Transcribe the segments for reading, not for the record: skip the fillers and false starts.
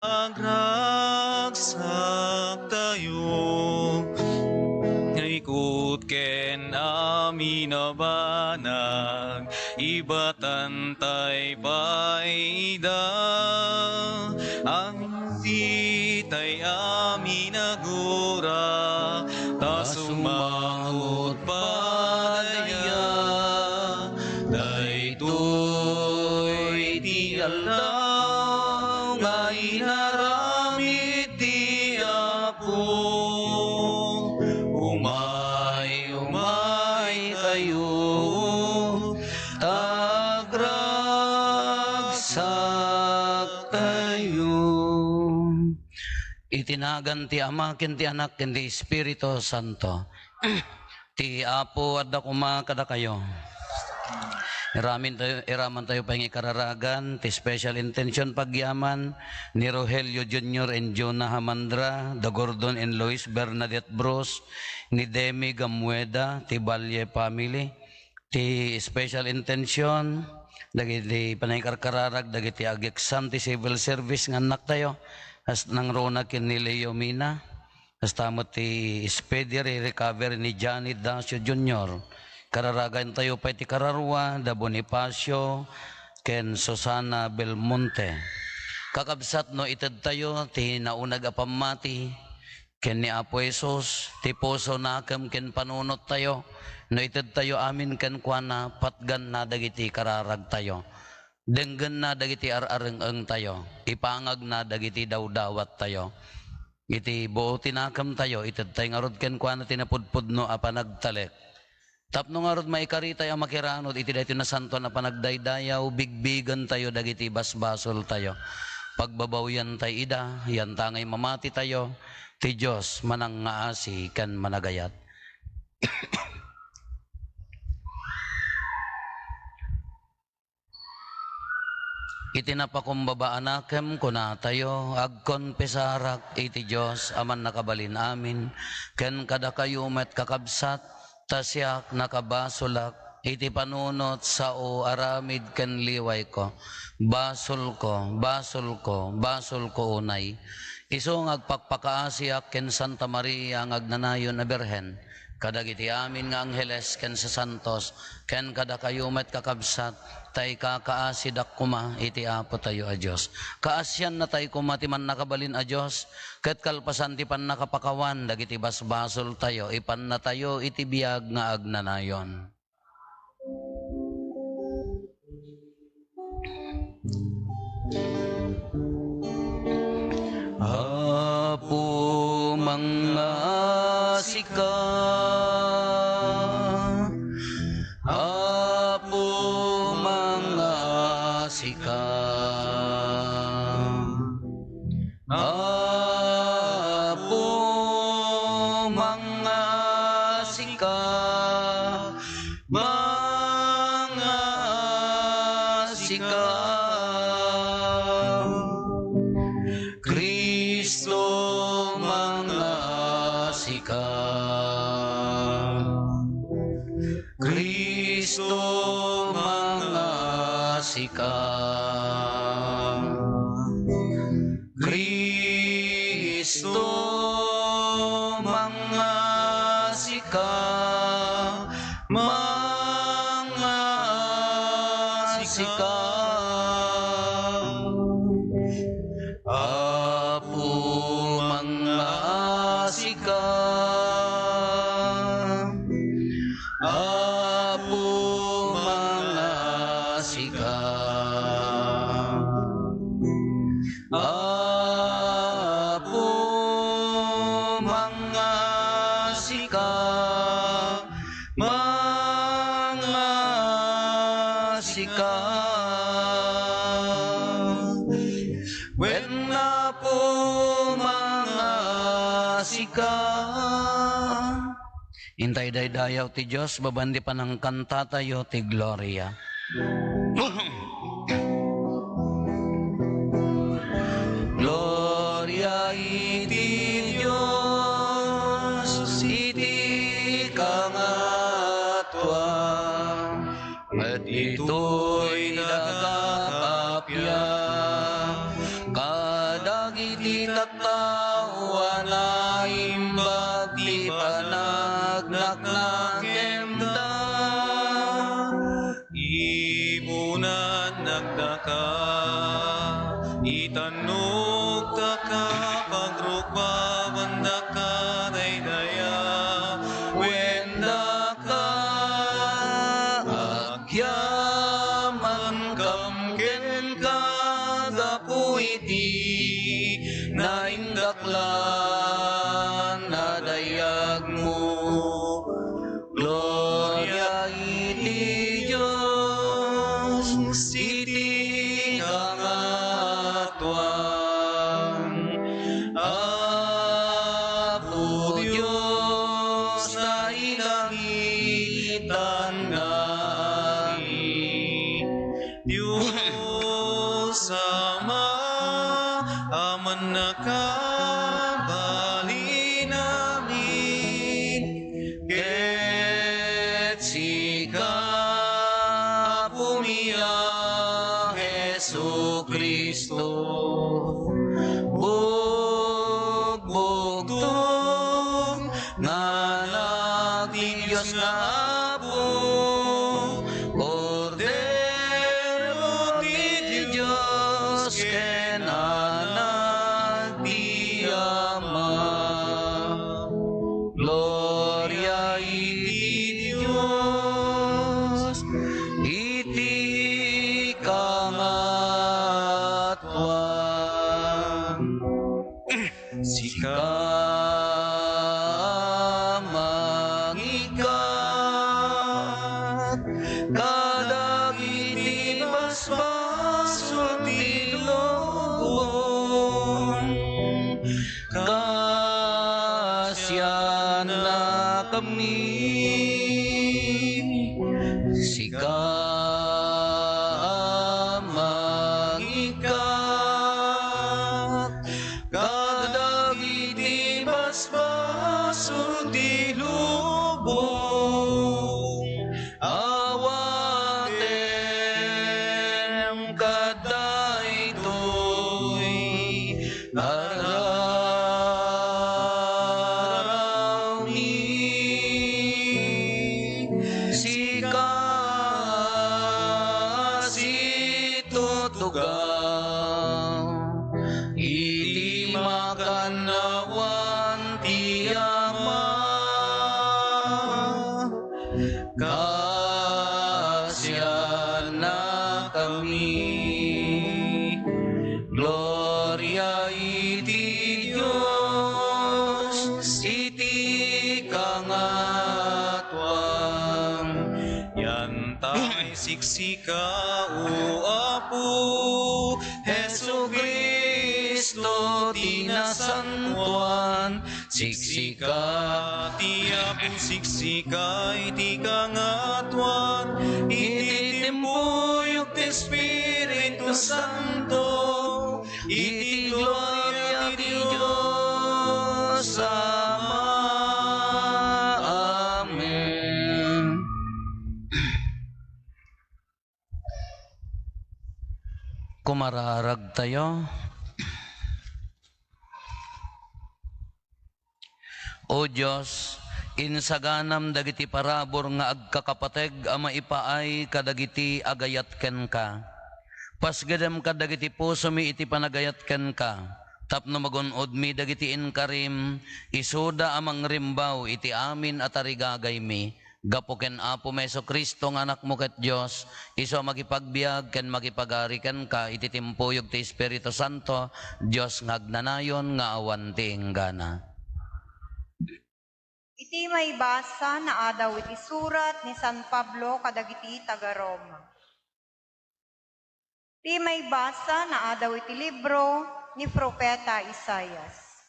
Agragsak tayo, ikot ken amin nabanag, ibatan tay paida, ang sitay amin nagura, tasumangot padaya, daytoy ti aldaw, nga inaramid ti Apo. Umay kayo, agragsak tayo. Itinagan ti Ama, ken ti Anak, ken ti Espiritu Santo. Ti Apo adda kuma kada kayo. Iraman tayo pang ikararagan, ti special intention pagyaman ni Rogelio Jr. and Jonah Hamandra, the Gordon and Lois Bernadette Bros, ni Demi Gamueda, ti Balye family, ti special intention, dagiti panaykarkararag, dagiti agexam, ti civil service nga anak tayo, as nang Rona kin ni Leo Mina, as tamot ti Spedire recovery ni Johnny Dacio Jr., kararagan tayo pa iti Kararwa, da Bonifacio, ken Susana Belmonte. Kakabsat no ited tayo, ti naunag apamati, ken ni Apo Jesus, ti puso nakam ken panunot tayo, no ited tayo amin ken kuana, patgan na dagiti kararag tayo. Denggan na dagiti arareng tayo, ipangag na dagiti dawdawat tayo. Iti buo tinakam tayo, ited tayo ngarod ken kuana tinapudpud no apanagtalek. Tapno nga rod maikarita yung makiranod, iti dahito na santo na panagdaydayaw, bigbigan tayo, dagiti basbasol tayo. Pagbabawyan tayo ida, yan tangay mamati tayo, ti Diyos manang ngaasi kan managayat. Itinapakumbaba anakem kuna tayo, agkonpesarak iti Diyos, aman nakabalin amin, ken kada kayo met kakabsat, tasyak nakabasulak, iti panunot sa o aramid ken liway ko, basol ko, basol ko, basol ko unay. Iso ngagpakpakaasiak ken Santa Maria ngagnanayon na Birhen, kadagiti amin nga angheles ken sa santos, ken kada kayumet kakabsat, tay kakaasidak kuma iti Apo tayo a Diyos. Kaasyan na tay kuma ti man nakabalin a Diyos, ket kalpasan ti pan nakapakawan, dagiti basbasol tayo, ipan na tayo iti biyag nga agnanayon. Apo mga sika, Apo mga sika, Apo mga sika, mga sika. Kristo mga sika, Kristo mga sika, Kristo mga sika, mga sika. Apo mga sika, Apo mga sika, Apo mga sika, mga sika. When na po mga sika. Intay daydayaw ti Diyos, babandi pa ng kanta tayo ti Gloria. Gloria iti Diyos, iti kangatwa, at ito'y nagkakapya, kadagi iti tattawa na imbag ti panagnaknakemda. Ibunan nagdaka, itanog taka, pagrukbaban ka, daydaya, Wenda ka agyaman kamken ka gapu iti naindaklan na dayag mo. Gloria iti Diyos, iti kangatuan. Apo Diyos na ilangitan ngani. Diyos Ama, aman na ka, bali namin, Ket sika pumiya Jesu Kristo. Bugbugtong nga nagdi Diyos nga Apo, Kordero ti Diyos ken anak ti Ama. Gloria iti Diyos, iti kangatuan. sika Mangikat, kadagiti basbaso ti lubong, kasyan na kami. Sika mangikat, kadagiti basbaso ti lubong, awatem kadaytoy araw ni sika situtugaw iti makanawan ti Ama. Kasyan na kami. Gloria iti Diyos, iti kangatuan. yan tay siksika o Apo, Jesu Kristo tinasantuan, siksika ti Apo siksika, iti kangatuan, iti timbuyok ti Espiritu Santo, iti gloria ti Diyos Ama. Amen. Kumararag tayo. O Diyos, insaganam dagiti parabor nga agkakapateg ama ipaay kadagiti agayat ken ka. Pasgadam kadagiti puso mi iti panagayat ken ka. Tapno magunod mi dagiti inkarim, isuda amang rimbaw iti amin at arigagay mi. Gapo ken Apo Meso Kristo nga anak mo ket Dios, iso makipagbiag ken makipagari ken ka iti timpuyog ti Espiritu Santo, Dios nga agnanayon nga awan ti inggana. Iti may basa na adaw iti surat ni San Pablo kadagiti taga Roma. Iti may basa na adaw iti libro ni Propeta Isaias.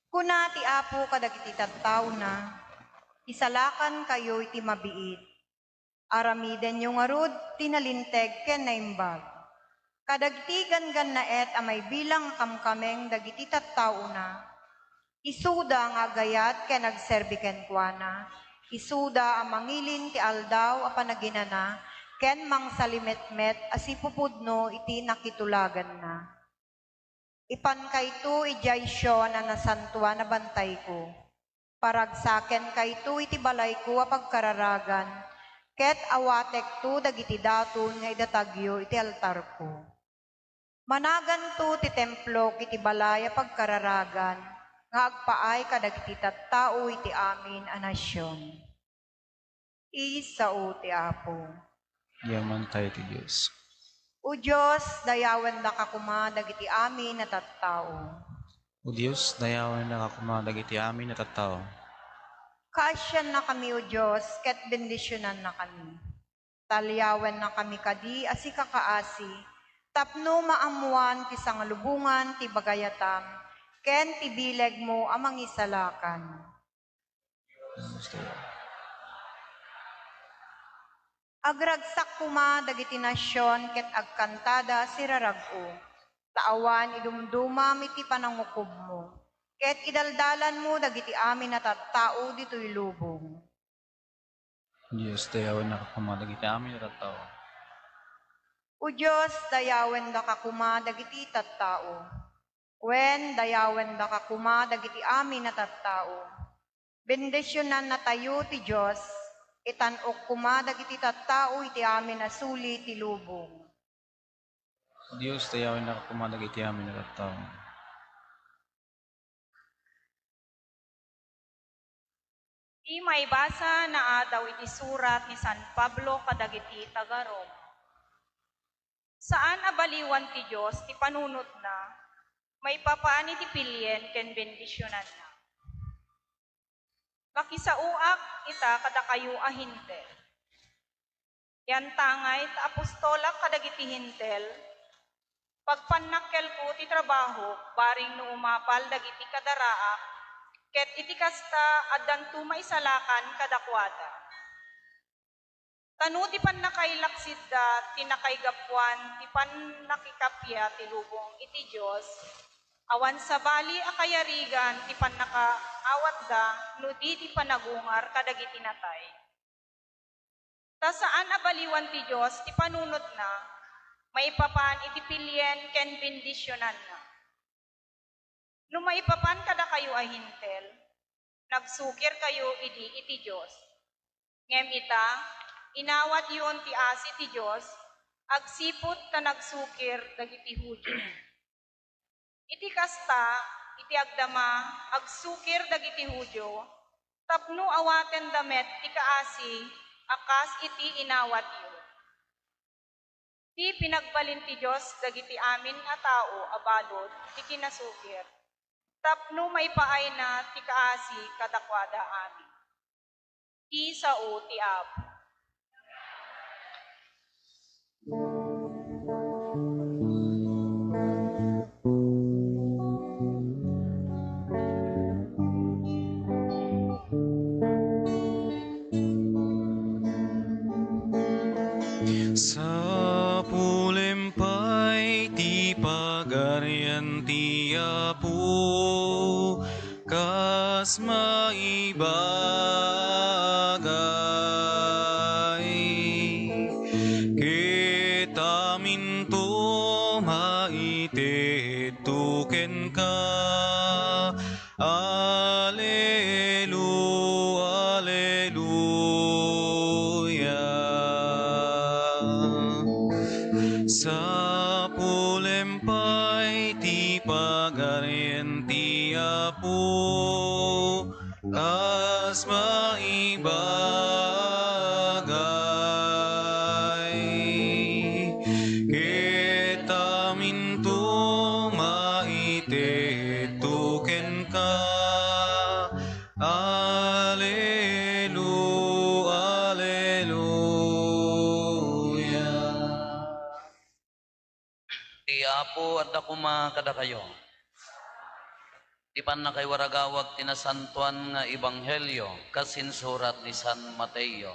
Kuna ti Apo kadagiti tattao na, isalakan kayo iti mabiit. Aramiden yung arud tinalinteg ken naimbag. Kadagiti gan na et amay bilang kamkameng dagiti tattao na, isuda nga gayat ken nagserbi ken kuana, isuda ang mangilin ti aldaw a panaginana, ken mangsalimetmet asipupudno iti nakitulagan na. Ipan kayto ijay siya na nasantua na bantay ko. Paragsaken kayto iti balay ko apagkararagan. Ket awatek to dagiti daton nga idatagyo iti altar ko. Managan to ti templo iti balay apagkararagan. Nga agpaay kadagiti tattao iti amin a nasyon. Isao ti Apo. Yaman tayo ti Diyos. O Diyos, dayawan da ka kuma dagiti amin na tattao. O Diyos, dayawan na kakumadag iti amin at tao. Kaasyan na kami, O Diyos, ket bendisyonan na kami. Talyawan na kami kadi, asi kakaasi, tapno maamuan ti sangalubungan, ti bagayatam, ken ti bileg mo amang isalakan. Agragsak kuma dagiti nasyon, ket agkantada sirarag-o. Taawan idumdumam iti panangukob mo. Ket idaldalan mo dagiti amin na tattao dito'y lubong. Diyos, dayawan na kakumadag iti amin at tao. O Diyos, dayawen da ka kuma dagiti tattao. Wen dayawen da ka kuma dagiti amin na tattao. Bendisyonan na tayo ti Diyos, itanok kuma dagiti tattao iti amin na suli ti lubong. Diyos, dayawan na kakumadag iti amin at tao. Di may basa na daw iti surat ni San Pablo kadagiti taga Roma. Saan abaliwan ti Diyos ti panunot na, may papaan iti pilyen ken bendisyonan na. Makisauak ita kada kayo a hintel. Yan tangay ta apostolak kadagiti hintel, pagpanakkel ko ti trabaho, baring no umapal dagiti kadaraak, ket iti kasta addan tumay salakan kadakwada. Tanu ti pannakailaksid da, tinakaigapuan, ti pannakikapya ti lubong iti Diyos, awan sa bali akayarigan ti pannakaawat da, no di ti panagungar kadagiti natay. Ta saan abaliwan ti Diyos ti panunot na, maipapan iti pilyen ken bendisyonan na. No maipapan kada kayo ay hintel, nagsukir kayo iti Diyos. Ngem ita, inawat yun ti asi ti Diyos, agsipot ta nagsukir dagiti Hudyo. Iti kasta, iti agdama, agsukir dagiti Hudyo, tapno awaten damet ti kaasi, akas iti inawat yun. Ti pinagbalin ti Diyos dagiti amin a tao abalod, ti kinasukir. Tapno maipaay na ti kaasi kadakwada amin. Isao ti Apo. Sa pulempay ti pagarian ti Apo, kas maibagay. Kitamin to maitetuken ka, Alleluia, Alleluia. Sa pulempay ti pagarian ti Apo, kas maibagay. Kitamin to maitetuken ka, Alleluia, Alleluia. Ti Apo at dakuma kada kayo. Di pan na kay waragawag tinasantuan nga ebanghelyo kasin surat ni San Mateo.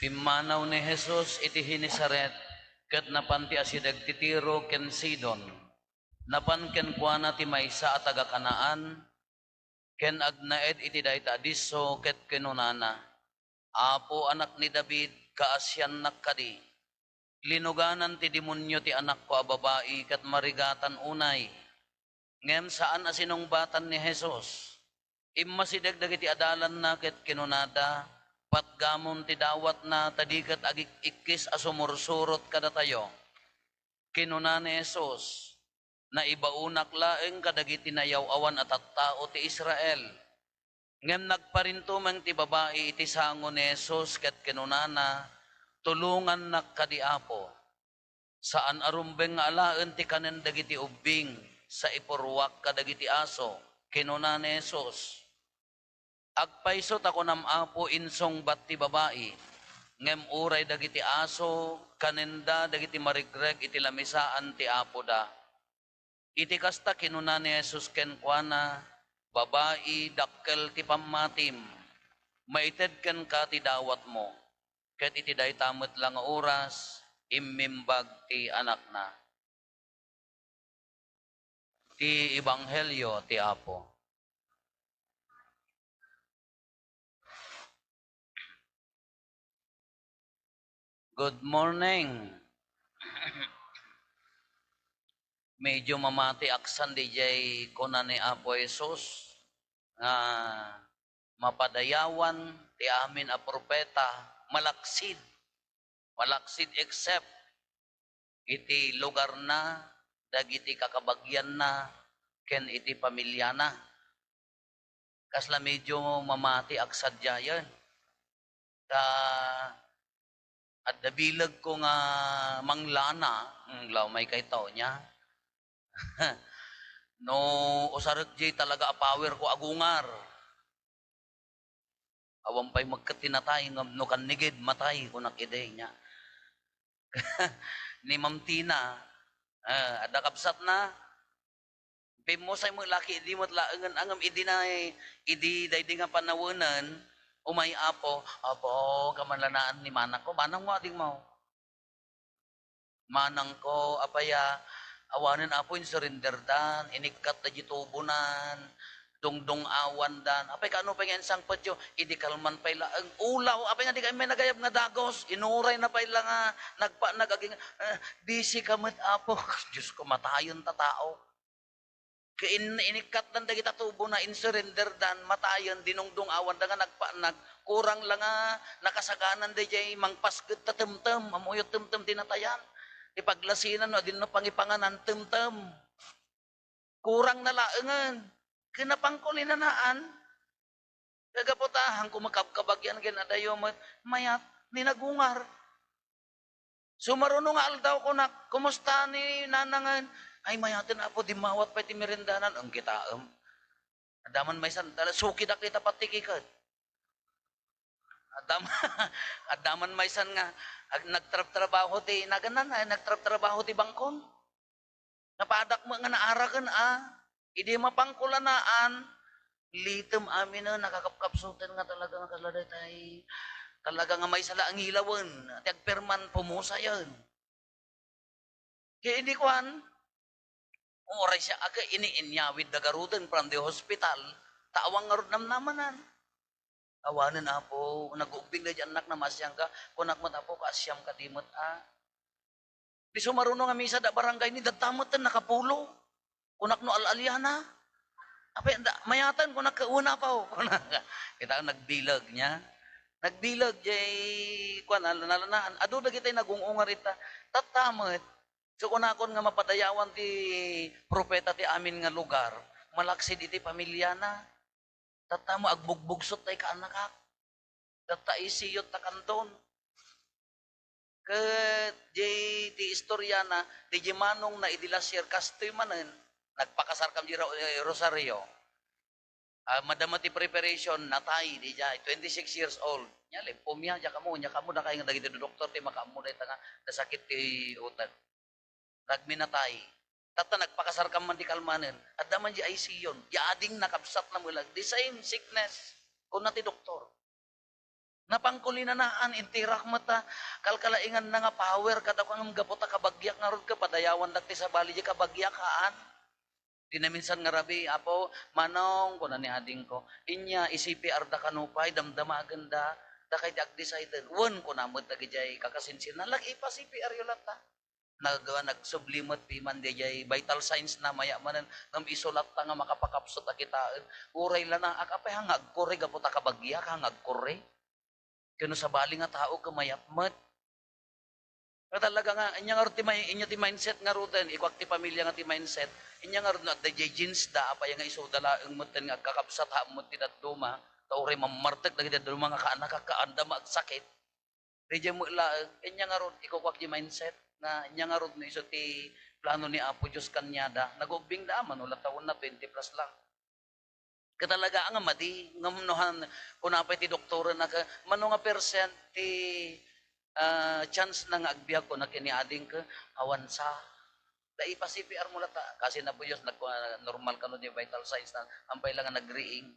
Pimanaw ni Jesus iti Hinisaret ket napanti asidag ti Tiro ken Sidon. napan ken kuana ti maysa at taga Kanaan, ken agnaed iti dayta diso ket kinunana, Apo anak ni David, kaasyan nakkadi. Linuganan ti demonyo ti anak ko a babae kat marigatan unay. Ngem saan asinungbatan ni Jesus? Imma si dagdag iti adalan na ket kinunada, patgamon ti dawat na tadikat agik-ikkis asumursurot kada tayo. Kinuna ni Jesus, na ibaunak laeng kadagiti nayaw awan at tao ti Israel. Ngem nagparintumeng ti babae iti sango ni Jesus ket kinunana, tulungan nakkadiapo. Saan arumbeng nga alaen ti kanen dagiti ubing sa ipurwak kadagiti aso. Kinuna ni Jesus, agpaisot ako nam apo insong bat ti babae. Ngem uray dagiti aso kanenda dagiti marigreg iti lamisaan ti apo da. Iti kasta kinuna ni Jesus ken kuana, babae dakkel ti pammatim, maited ken ka ti dawat mo, ket iti daytamet lang nga oras, immimbag ti anak na. Ti Ebanghelyo ti Apo. Good morning. Medyo mamati aksan di jay kuna ni Apo Jesus nga mapadayawan ti amin a propeta malaksid except iti lugar na dagiti kakabagyan na ken iti pamilya na kasla medyo mamati aksad jayan ta at dabilag ko nga manglana law may kay tao niya. No usarek jay talaga a power ko agungar. Awan pa'y magkatinatay no kanigid matay ko nakiday niya. Ni Ma'am Tina, ada kapsat na, pimusay mo laki, di mo laangan angam, idi day nga panawanan, umay apo, kamanlanaan ni manang ko, manang mo, ading mo. Manang ko, apaya, awanin apo yung surrender dan, inikat na jitubunan, dungdung awan dan, apay kaano pa nga sang patyo, idi kalman pa ila, ang ulaw, apay nga di kami nagayab nga dagos, inuray na pa ila nga, nagaging, busy kamit apo, Diyos ko, matayon ta tao. Inikat dan da kita tubo na insurrender dan, matayon, dinungdung awan da nga kurang lang nga, nakasaganan da jay, mangpasgad ta temtem, amuyot temtem tinatayan. Ipaglasinan no, din na pangipanganan temtem. Kurang na laengan. Kinapangkulin na naan. Kagaputahan ko makabkabagyan ginadayo mayat ninagungar. Sumarunong aldaw ko na kumusta ni nanangan. Ay mayatin apo di mawat pa iti merindanan. Ang kitaam. Adaman may sandala. Suki da kita patikikat. Adaman may san nga. Nagtrabaho ti naganan. Nagtrabaho ti bangkon. Napadak mo nga naarakan Idi mapangkulanaan, litem amin na nakakapkapsutan nga talaga nga kaladay tayo. Talaga nga may sala ang hilawan. Tagperman pumusa yan. Kaya hindi kuhan, oray siya aga iniinyawid na garudan from the hospital, tawang nga rudam namanan. Awanan apo, nag-uubing na dyan anak na masyang ka, kunak mo apo, kasyam ka timot Di sumarunong nga misa da barangay ni, datamot na nakapulo. Kunak no al-aliana. Apay mayatan ko nakauna pa ho. Kita nagbilag niya. Nagbilag jay kuan nalanaan. Adu da kitay nagungungar ita. Tatamot. So kunakon nga mapadayawan ti propeta ti amin nga lugar. Malaksid iti pamilya na. Tatamo agbugbugsot tay kaanakak. Tataisiyot ta kanton. Ket jay ti istorya na ti jimanong na idilasyer kastoy manen. Nagpakasar kam di Rosario. Madamati preparation, natay, di jay, 26 years old. Nya, lipomya, nya kamo na kayo nga dagiti doktor, ti makamu na ita nga, nasakit ti utak. Nagminatay. Tata nagpakasar kam man di kalmanen, at daman di ICU, di ading nakabsat na mulag, the same sickness, kung nati doktor. Napangkulinanaan, intirak mata, kalkalaingan na nga power, kada kang gapota kabagyak nga rod ka, padayawan dati sa bali, di kabagyakaan. Di na minsan nga rabi, apo, manong, kuna ni ading ko, inya, CPR da kanupay, damdama aganda, da kay ag-decided, won ko na mo tagijay kakasinsin na, lagi pa CPR yung lata. Nagsublimot piman di jay vital signs na maya manan ngam isulat ta nga makapakapsot a kitaan. Uray la na akapay hangag kore gaputa kabagyak hangag kore. Kuno sa bali nga tao kamayatmat. Talaga nga inya nga inya ti mindset nga ruten ikwak ti pamilya nga ti mindset. Inya nga na the jeans da apa nga iso dala ang muten nga kakapsat ha mut ti daduma. Tauray mamartek dagiti daduma nga kaanak kaanda magsakit. Di mo la inya nga ron ikukwak ti mindset na inya nga ron iso ti plano ni Apo Diyos kanyada. Nagubing da man ulat taon na 20 plus lang. Katalaga nga madi ngamnohan kunapay ti doktora na mano nga percent ti chance na nga agbiag ko na kiniading ka awan sa dai pa CPR mo lata kasi na po Diyos normal kano di vital signs na ampay lang nga nagriing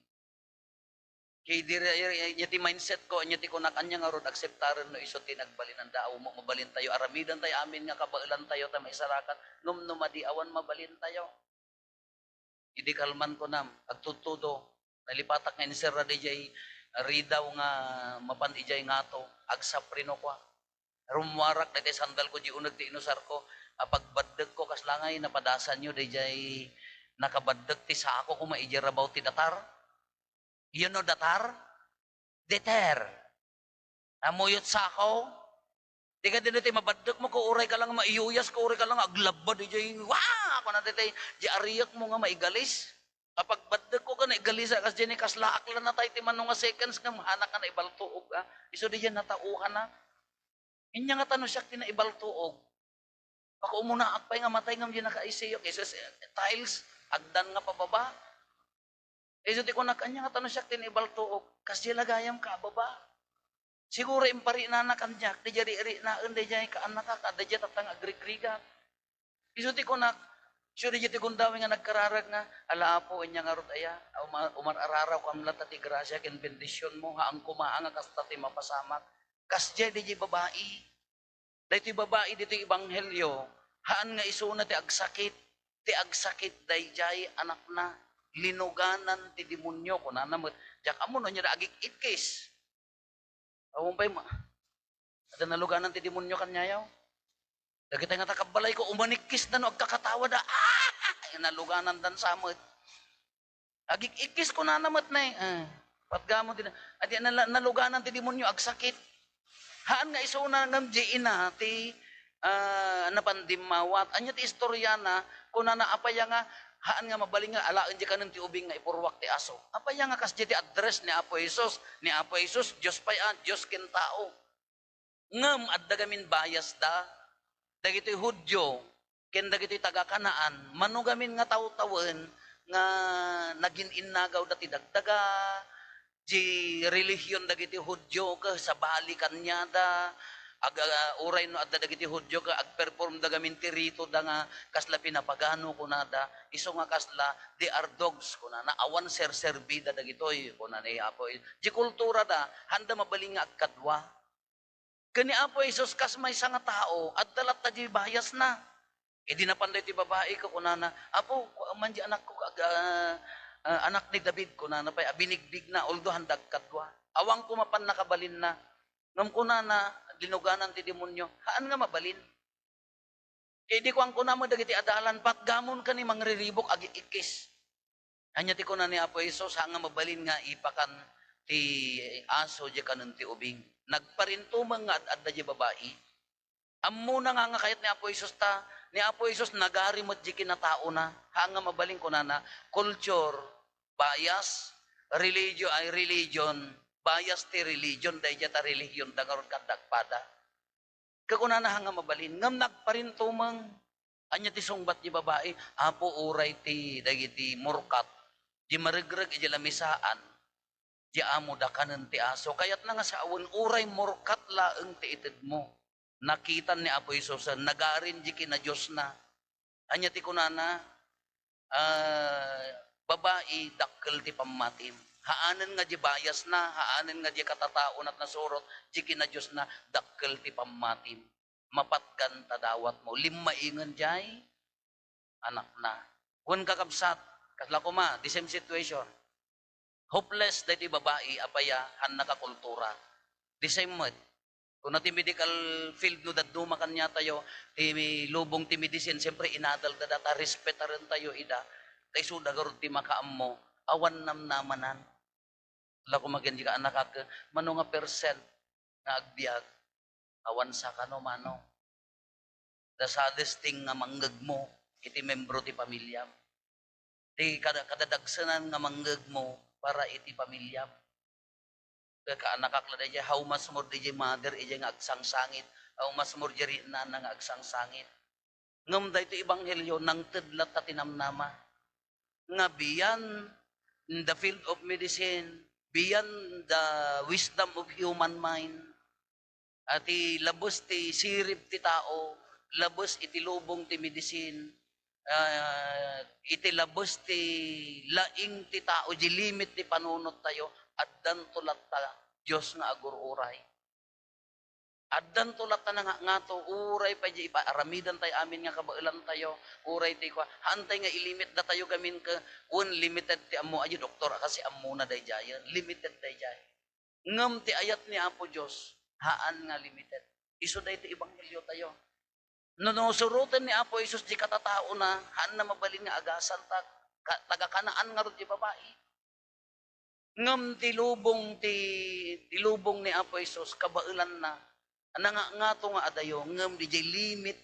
kay di ti mindset ko nya ti kunak anya nga rod akseptaran no iso ti nagbalin dao mo mabalin tayo aramidan tayo amin nga kabailan tayo ta maisarakan numnumadi awan mabalin tayo. Idi kalman ko nam, agtutudo, nalipatak nga inisira di jay, ridaw nga mapan ijay nga to, agsaprino ko. Rumwarak na di sandal ko, di unag ti inusar ko, pagbadag ko kaslangay, napadasan nyo, di jay nakabadag ti sa ako kung maijarabaw ti datar. You know datar? Deter. Amuyot sa ako. Di ka din iti mabadag mo, kuuray ka lang maiyuyas, kuuray ka lang aglabad, di jay, wah! Ako na dito, di ariyak mo nga maigalis. Kapag badag ko ka na igalisa, kasi dyan kaslaak lang na tayo, timan nga seconds nga, mahanak ka na ibaltuog. Iso di dyan natauhan na. Inya nga tanong siya, na ibaltuog. Ako umuna akpay nga matay nga dyan nakaisiyo. Iso tiles, agdan nga pababa. Iso di ko na kanya nga tanong siya, na ibaltuog. Kasi lagayam ka, baba. Siguro impari na nakanyak, di dyan iri na, di dyan kaanak ka, di dyan tatang agrigriga. Iso di ko na, sure jiti kundawi nga nagkararag nga, ala po inya nga rod aya, umarararaw kam lata ti grasya ken bendisyon mo, haang kumaanga kasta ti mapasamak. Kasjay di babae. Dahiti babae dito ibanghelyo, haan nga isuna ti agsakit dayjay anak na, linuganan ti demonyo, kunanamot, jak amo no niya agik itkis. Awong pa'y ada naluganan ti demonyo kanyayaw. Dagiti nga takabalay ko, umanikis na no, agkakatawa da, naluganan dan samot. Agik-ikis ko na namat na patgamo din. At naluganan ti demonyo, agsakit. Haan nga iso na ngam ina, ti napandimawat. Anya ti istorya na, kung naapaya nga, haan nga mabaling nga, alaan di ka ng ti ubing nga ipurwak ti aso. Apaya nga kasi ti address ni Apo Jesus. Ni Apo Jesus, Diyos pa yan, Diyos kin tao. Ngam, at dagamin bayas da, dagito'y Hudyo, ken dagito'y taga-Kanaan, manugamin nga taw-tawen nga naging innagaw dati dagdaga, di relihiyon dagito'y Hudyo ka sa bali kanya da, uray no adda dagito'y Hudyo ka ag-perform dagamin ti rito da nga kasla pinapagano kunada, iso nga kasla they are dogs kunana, awan ser-serbida dagito'y kunana Apo. Di kultura da, handa mabaling nga agkadwa. Kani Apo Jesus kas may nga tao at dalat ta di bayas na. E di napanday ti babae ko kunana, Apo, man di anak ko anak ni David kunana pay abinigbig na although handag katwa. Awang ko mapan nakabalin na. Ngam kunana dinuganan ti demonyo, haan nga mabalin. E di ko ang kunamo dagiti adalan patgamon kani mangriribok agi ikis. Anya ti kunan ni Apo Jesus nga mabalin nga ipakan ti aso di kanon ti ubing. Nagparintumang nga at di babae. Ammo na nga kahit ni Apo Isus ta, ni Apo Isus nagari mo di kinatao na, hanga mabaling ko na culture, bias, religion, bias ti religion, dahil ta religion, dangaron kadagpada. Kakuna na hanga mabalin, ngam nagparintumang, anya ti sungbat di babae, Apo uray ti, dagiti murkat, di marigrag, di lamisaan, di amo da kanan ti aso. Kayat na nga sa awan, uray morkat laeng ti itid mo. Nakitan ni Apo Isus, nagarin di kina Diyos na. Anya ti kunana, babae, dakkel ti pamatim. haanen nga di bias na, haanen nga di katataon at nasurot, di kinadyos na, dakkel ti pamatim. Mapatgan tadawat mo, limaingan jay, anak na. Kung kakabsat, kasla ko ma, the same situation. Hopeless dahil babae, apaya, han nakakultura. The same mo. Kung na ti medical field no, daduma kanya tayo, ti lubong ti medicine, siyempre inadal da data, respeta rin tayo ida, tayo sudagarod ti makaam mo, awan namnamanan. Wala ko magyan ka anak ka, mano nga percent nga agbiag, awan sa kano mano. The saddest thing nga manggag mo, iti membro ti pamilya. Ti kadadagsanan nga manggag mo, para iti pamilya. Kaya kaanak akla da how much more di mother, ija nga agsangsangit, how much more jari na nga agsangsangit. Ngam da ito ibanghelyo, nang tedlat at tinamnama. Nga beyond the field of medicine, beyond the wisdom of human mind, at labos ti sirip ti tao, labos iti lubong ti medicine, iti labos ti laing ti tao, di limit ti panunot tayo, addan tulat ta Diyos nga agururay. Addan tulat ta nga to, uray pa di ipaaramidan tayo amin nga kabailan tayo, uray ti kwa, hantay nga ilimit da tayo gamin ka, unlimited ti amo, ayo doktor, kasi amo na day jayan, limited day jay. Ngam ti ayat ni Apo Diyos, haan nga limited. Iso day ti ibanghelyo tayo. No surutan ni Apo Isus di katatao na, haan na mabalin nga agasan taga-kanaan nga ron di babae. Ngam tilubong ni Apo Isus kabailan na, nga to nga adayo, ngam di jay limit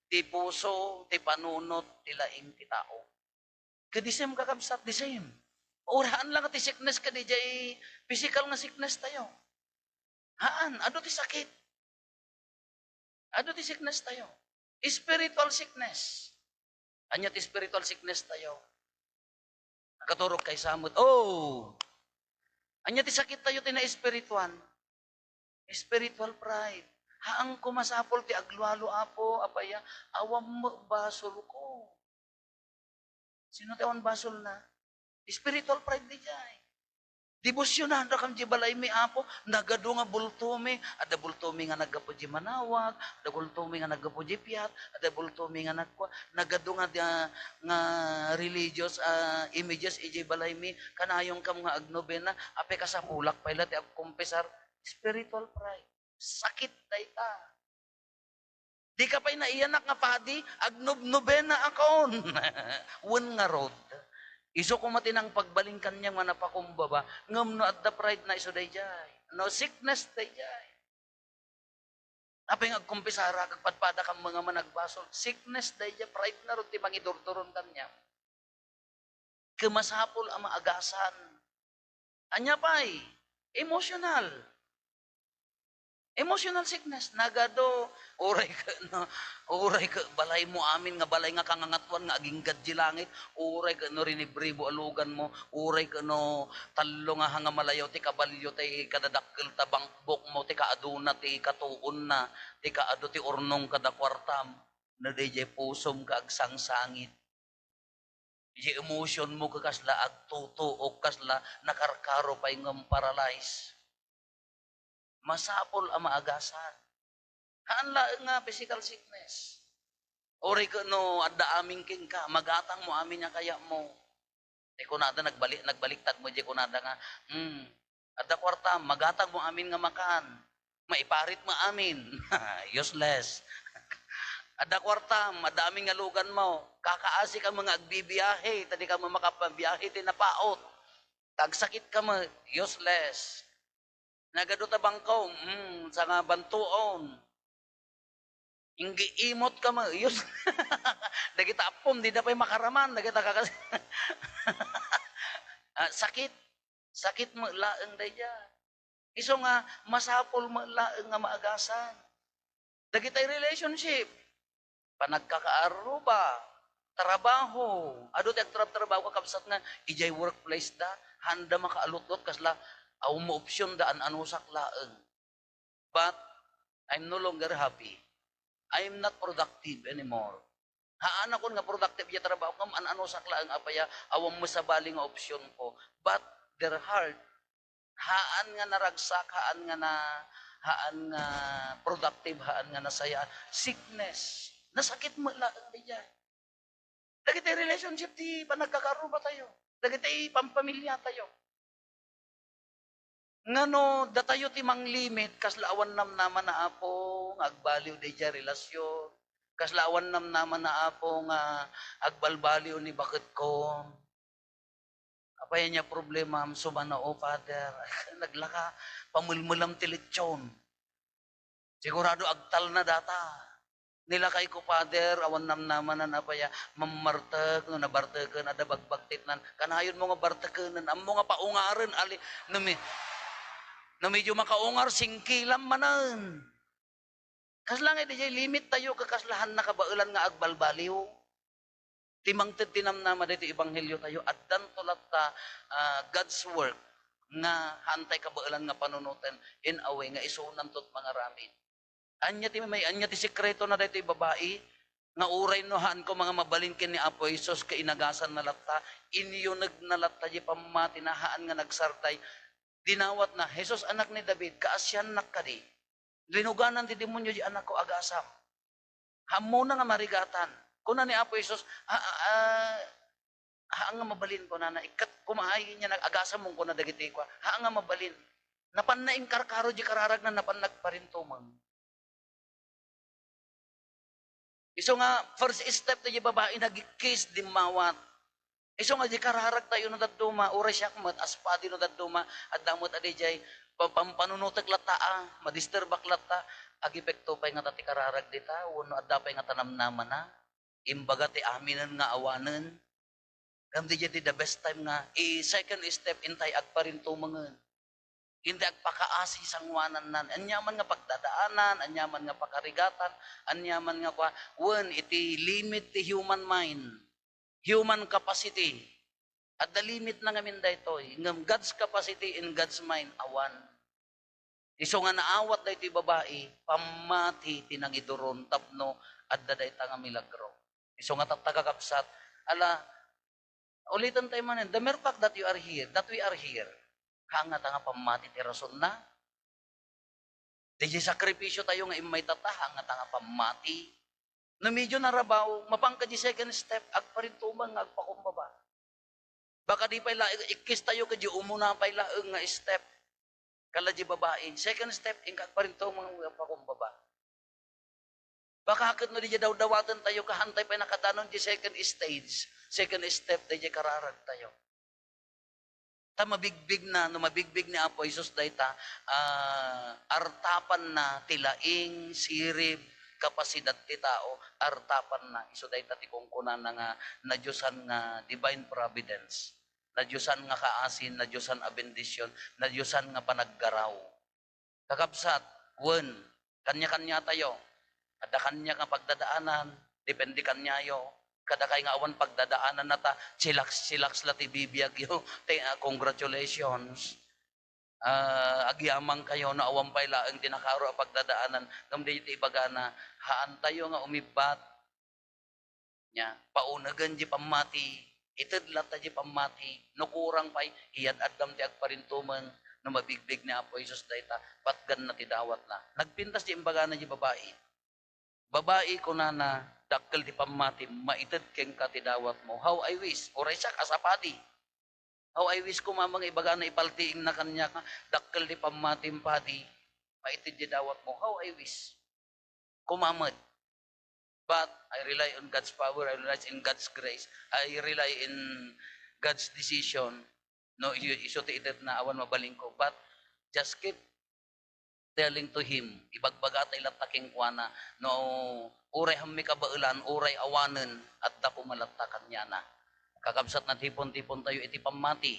ti puso, ti panunot, ti laing ti tao. Kadisem kakabsat, the same. Orahan lang ti sickness ka di jay physical nga sickness tayo. Haan, ado ti sakit. Ado ti sickness tayo. Spiritual sickness. Anya ti spiritual sickness tayo. Nakaturok kay samot. Oh! Anya ti sakit tayo ti na spiritual. Spiritual pride. Haang kumasapol ti aglualo Apo, apaya, awam mo basol ko. Sino ti awan basol na? Spiritual pride di jay. Debosyonan ra kam di balay mi Apo, nagado nga bultumi, ada bultumi nga naggapo di manawag, ada bultumi nga naggapo di piat, ada bultumi nga nagado nga religious images iji balay mi, kanayong kam nga agnobena, ape ka sa pulak pala ti agkumpesar, spiritual pride. Sakit day ka. Di ka pa'y naiyanak nga padi, agnob-nobena akon. Wan nga road. Iso kumatinang pagbalingkan niya nga napakumbaba, ngam no at the pride na iso day jay. No sickness day jay. Apay nga agkumpisara, kagpadpada kang mga managbasol, sickness day jay, pride na road, ti mangidurturon kanya. Kemasapol ang maagasan. Anya pa'y, emotional. Emotional sickness, nagado, oray ka, balay mo amin, nga balay nga kangangatuan, nga aging gadji langit, oray ka no rinibribo alugan mo, oray ka no talo nga hanga malayaw, ti kabalyo, ti kadadakkel, tabangkbok mo, ti kaaduna, ti katuon na, ti kaado, ti urnong kadakwartam, na di jay pusom ka agsangsangit. Di emotion mo kakasla, agtuto, o kasla, nakarkaro pa'y ngam paralyze. Masapol ang maagasan. Haanla nga physical sickness. Ori ka no, adda aming king ka, magatang mo amin niya kaya mo. Di kunada nagbaliktad mo, di kunada nga, adda kwarta, magatang mo amin nga makan. Maiparit mo amin. Useless. Adda kwarta, madaming nga lugan mo. Kakaasi ka mga agbibiyahe, tadi ka mo makapabiyahe, tinapaot. Tagsakit ka mo, useless. Nagado ta bangkaw, sa nga bantuon. Inggi imot ka mo, yus. Dagita apom, di na pa'y makaraman, dagita kakas. Sakit mo laeng day dyan. Iso nga, masapol mo laeng nga maagasan. Dagita'y relationship. Panagkakaaro ba? Trabaho. Ado ti trabaho kakabsat nga, ijay workplace da, handa makaalutot, kasla, aw mo opsyon daan anusak laeng. But, I'm no longer happy. I'm not productive anymore. Haan ako nga productive ya trabaho kam anusak laeng apaya awam mo sa bali nga opsyon ko. But, their heart, haan nga naragsak, haan nga productive, haan nga nasaya, sickness, nasakit mo lang diya. Dagiti relationship ti panagkakaroon ba tayo? Dagiti pampamilya tayo. Ngano datayo ti manglimit kaslaawan nam naman na apo nga agbaliw diya relasyon. Kaslaawan nam naman na apo nga agbalbaliw ni bakit ko. Apaya niya problema sumana o father. Naglaka pamulmulam ti lechon. Sigurado agtal na data. Nilakay ko father awan nam naman na napaya mamartag no nabartagan ada bagbagtitnan kanayon mo nga bartaganan am mo nga paungaran ali no medyo makaungar singkilam manan. Kaslang iti limit tayo kakaslahan na kabailan nga agbalbaliw. Timang tinamnama dito ebanghelyo tayo at dantolat ta God's work nga hantay kabailan nga panunutan in a way nga isunan tot mga ramin. Anya ti sekreto na dito babae nga uray no haan ko mga mabalinkin ni Apo Isos ka inagasan na latta inyo nagnalatta di pamati na haan nga nagsartay dinawat na Jesus anak ni David kaasyan nakadi linuganan ti demonyo di anak ko agasam hamo na nga marigatan kuna ni Apo Isos haan nga mabalin ko na ikat kumahay niya nagagasam mong ko na dagiti ko haan nga mabalin napan na inkarkaro di kararag na napan nagparintumang. Iso nga, first step tayo babae, nag-kiss di mawat. Iso nga, di kararag tayo no daduma, uray siya kumat, aspadi no daduma, at damot adijay, pampanunutak lataa, madisturbak lata, agipekto pa'y nga tati kararag dita, wano adda pa'y nga tanamnaman na, imbaga ti aminan nga awanan, kamdi di the best time nga, second step, intay agparintumangan. Hindi agpakaasi sangwanan nan. Anyaman nga pagdadaanan, anyaman nga pakarigatan, anyaman nga kwa, iti limit ti human mind, human capacity. At the limit na ngamin da ito, God's capacity in God's mind, awan. Iso nga naawat da ito babae, pamati tinangiduron, tapno, at da ito nga milagro. Iso nga tatagakapsat, ulitan tayo manin, the mere fact that you are here, that we are here, hangat nga pamati ti rason na. Di sakripisyo tayo nga imay tata, hangat nga pamati. Na medyo narabaw, mapangka di second step, agparintuman nga agpakumbaba. Baka di pa ikis tayo ka di umuna pa ilaang nga step. Kala di babae, second step, ingka agparintuman nga agpakumbaba. Baka hakit no di daw dawatan tayo, kahantay pa nakadanon di second stage, second step, di kararag tayo. Ta mabigbig na, no mabigbig ni Apo Isos dayta, artapan na tilaing, sirib, kapasidad ti tao, artapan na. Iso dayta ti kungkunan na nga, na Diyosan nga divine providence, na Diyosan nga kaasin, na Diyosan a bendisyon, na Diyosan nga panaggaraw. Kakabsat, kanya-kanya tayo, ada kanya nga pagdadaanan, depende kanyayo, kada kay nga awan pagdadaanan na ta, silaks lati bibiyag yo, congratulations. Agyamang kayo na awan pa'y laang tinakaro ang pagdadaanan, kamdi iti ibaga na, haan tayo nga umibat, nya, paunagan di pamati, itadlat ta di pamati, nukurang pa'y, iyad adam ti agparintuman, no mabigbig ni Apo Isos dayta, patgan na ti dawat na. Nagpintas di imbaga na di babae. Babae ko na dakkel ti pamati, maitad keng katidawat mo. How I wish, oray siya kasapadi. How I wish ko mamang ibaga na ipaltiing na kanya ka, dakkel ti pamati padi, maitid ti dawat mo. How I wish. Kumamad. But I rely on God's power, I rely in God's grace, I rely in God's decision. No, iso ti itet na awan mabaling ko. But just keep telling to him, ibagbaga tayo lataking kuana, no, uray hammi kabailan, uray awanen, at da pumalatakan niya na. Kakabsat na tipon-tipon tayo iti pamati,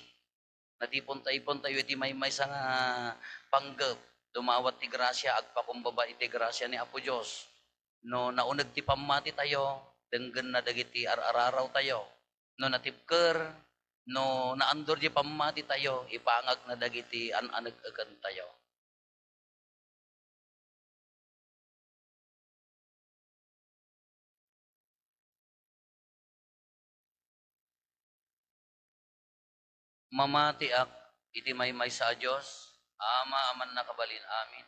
na tipon-tipon tayo iti may sa nga panggap, dumawat ti grasya, agpakumbaba iti grasya ni Apo Diyos. No, naunag ti pamati tayo, denggan na dagiti araraw tayo. No, natipker, no, naandor di pamati tayo, ipangag na dagiti ananag-agan tayo. Mamati ak iti may sa Dios, ama aman nakabalin amin,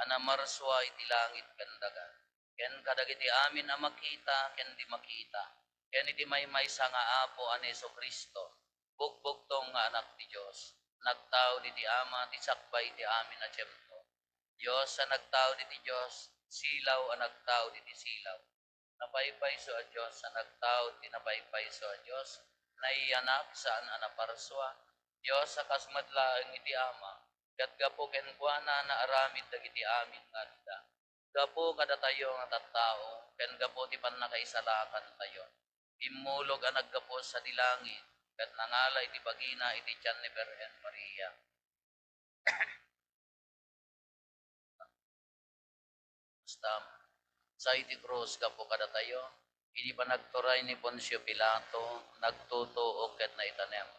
anamarswa iti langit kandaga. Ken kadagiti amin a makita, ken di makita. Ken iti may sa nga apo aneso Kristo, bugbugtong nga anak ti Dios. Nagtao di ti ama, ti sakbay ti amin a tiyempo. Dios sa nagtao di ti Dios, silaw a nagtao di ti silaw. Napaypayso a Dios sa nagtao, tinapaypayso a Dios, naianak saan anaparswa, Dios sa kasmadlaeng iti ama, kat gapo ken kuana na aramid dagiti amin nganda. Gapo kada tayo nga tattao, ken gapo ti pannakaisalakan tayo. Immulog ang naggapo sa dilangit, kat nangala iti bagina iti tiyan ni Birhen Maria. Basta, sa iti krus gapo kada tayo, hindi pa nagturay ni Poncio Pilato, nagtutuok ket na itanem.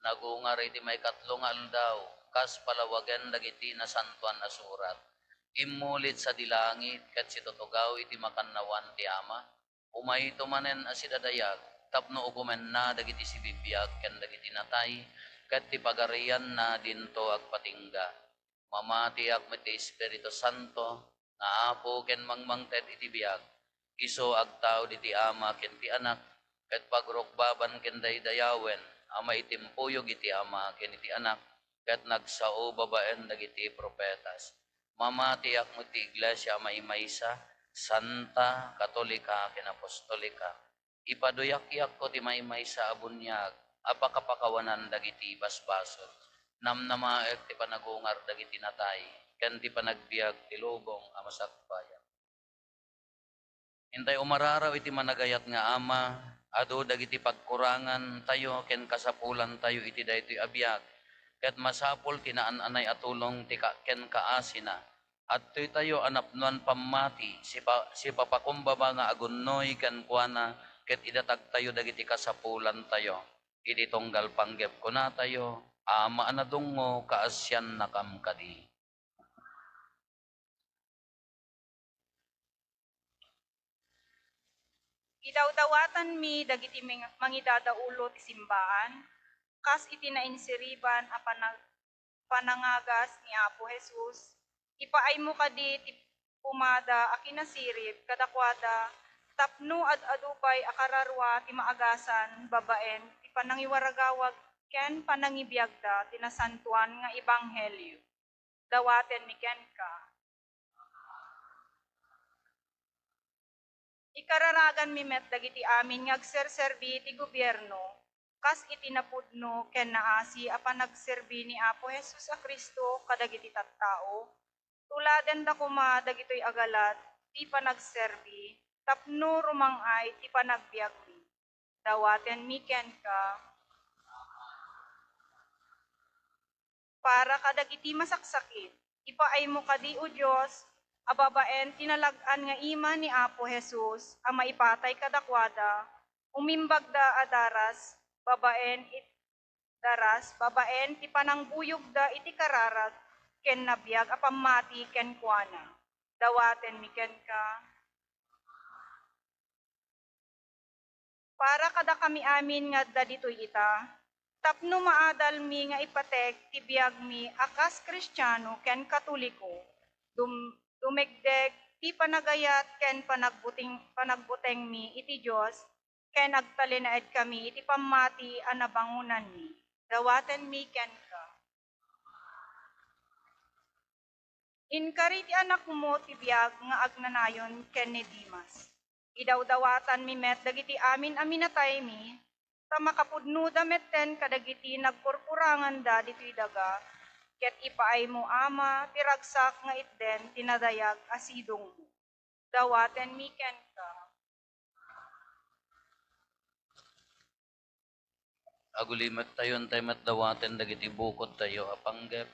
Nagungar iti may katlong aldaw, kas palawagan dagiti na santuan na surat. Imulit sa dilangit, ket si tutugaw iti makannawan ti ama. Umay tumanen asidadayag, tapno ugumen na dagiti si bibiyag, ken dagiti natay, ket ti pagarian na dinto agpatingga. Mamati akmet ti Espiritu Santo, nga apo ken mangmangted iti biyag. Iso agtao diti ama ken ti anak, ket pagrukbaban ken daydayawen, ama itimpuyog iti ama ken iti anak, ket nagsao babaen dagiti propetas. Mamati akmet ti iglesia maimaysa, santa, katolika, ken apostolika. Ipaduyak-yak ko ti maymaysa a bunyag, apakapakawanan dagiti basbasol. Namnamaek ti panagungar dagiti natay, ken ti panagbiag ti lubong a masakbayan. Hintay umararaw iti managayat nga ama, adu dagiti pagkurangan tayo, ken kasapulan tayo iti daytoy abiyag, ket masapol tinaan-anay atulong ti ken kaasina, at tayo anapnuan pamati, si papakumbaba nga agunnoy ken kuana, ket idatag tayo dagiti kasapulan tayo, iti tunggal panggep ko na tayo, ama anadungo kaasyan nakamkadi. Idawdawatan mi dagiti mangidadaulo ti simbaan, kas iti nainsiriban a panangagas ni Apo Jesus, ipaay mo kadi ti pumada a kinasirib kadakwada, tapno ad-adupay akararwa ti maagasan babaen ti panangiwaragawag ken panangibiyagda ti nasantuan nga ebanghelyo. Dawaten mi ken ka. Ikararagan mi met dagiti amin nga agserserbi ti gobyerno, kas iti napudno ken naasi a panagserbi ni Apo Jesus a Kristo kadagiti tattao, tuladen da kuma dagitoy agalat ti panagserbi, tapno rumangay ti panagbiag mi. Dawaten mi ken ka. Para kadagiti masaksakit, ipaay mo kadi o Diyos, ababaen tinalag-an nga ima ni Apo Jesus, a maipatay kadakwada, umimbagda adaras, babaen ti panangbuyog da iti kararag, ken nabiyag a pamati ken kuana. Dawaten mi ken ka. Para kada kami amin nga da ditoy ita, tapno maadal mi nga ipatek ti biag mi akas Kristiyano ken Katoliko, dumegdeg ti panagayat ken panagbuteng mi iti Dios, ken agtalinaed kami iti pamati a nabangunan mi. Dawaten mi ken ka. Inkari ti anak mo ti biag nga agnanayon ken ni Dimas. Idawdawatan mi met dagiti amin aminatay mi, ta makapudno da metten kadagiti nagkurkurangan da ditoy daga, ket ipaay mo ama ti ragsak nga itden tinadayag asidong mo. Dawaten mi ken ka. Agulimet tayo tayo met dawaten dagiti bukod tayo apanggep.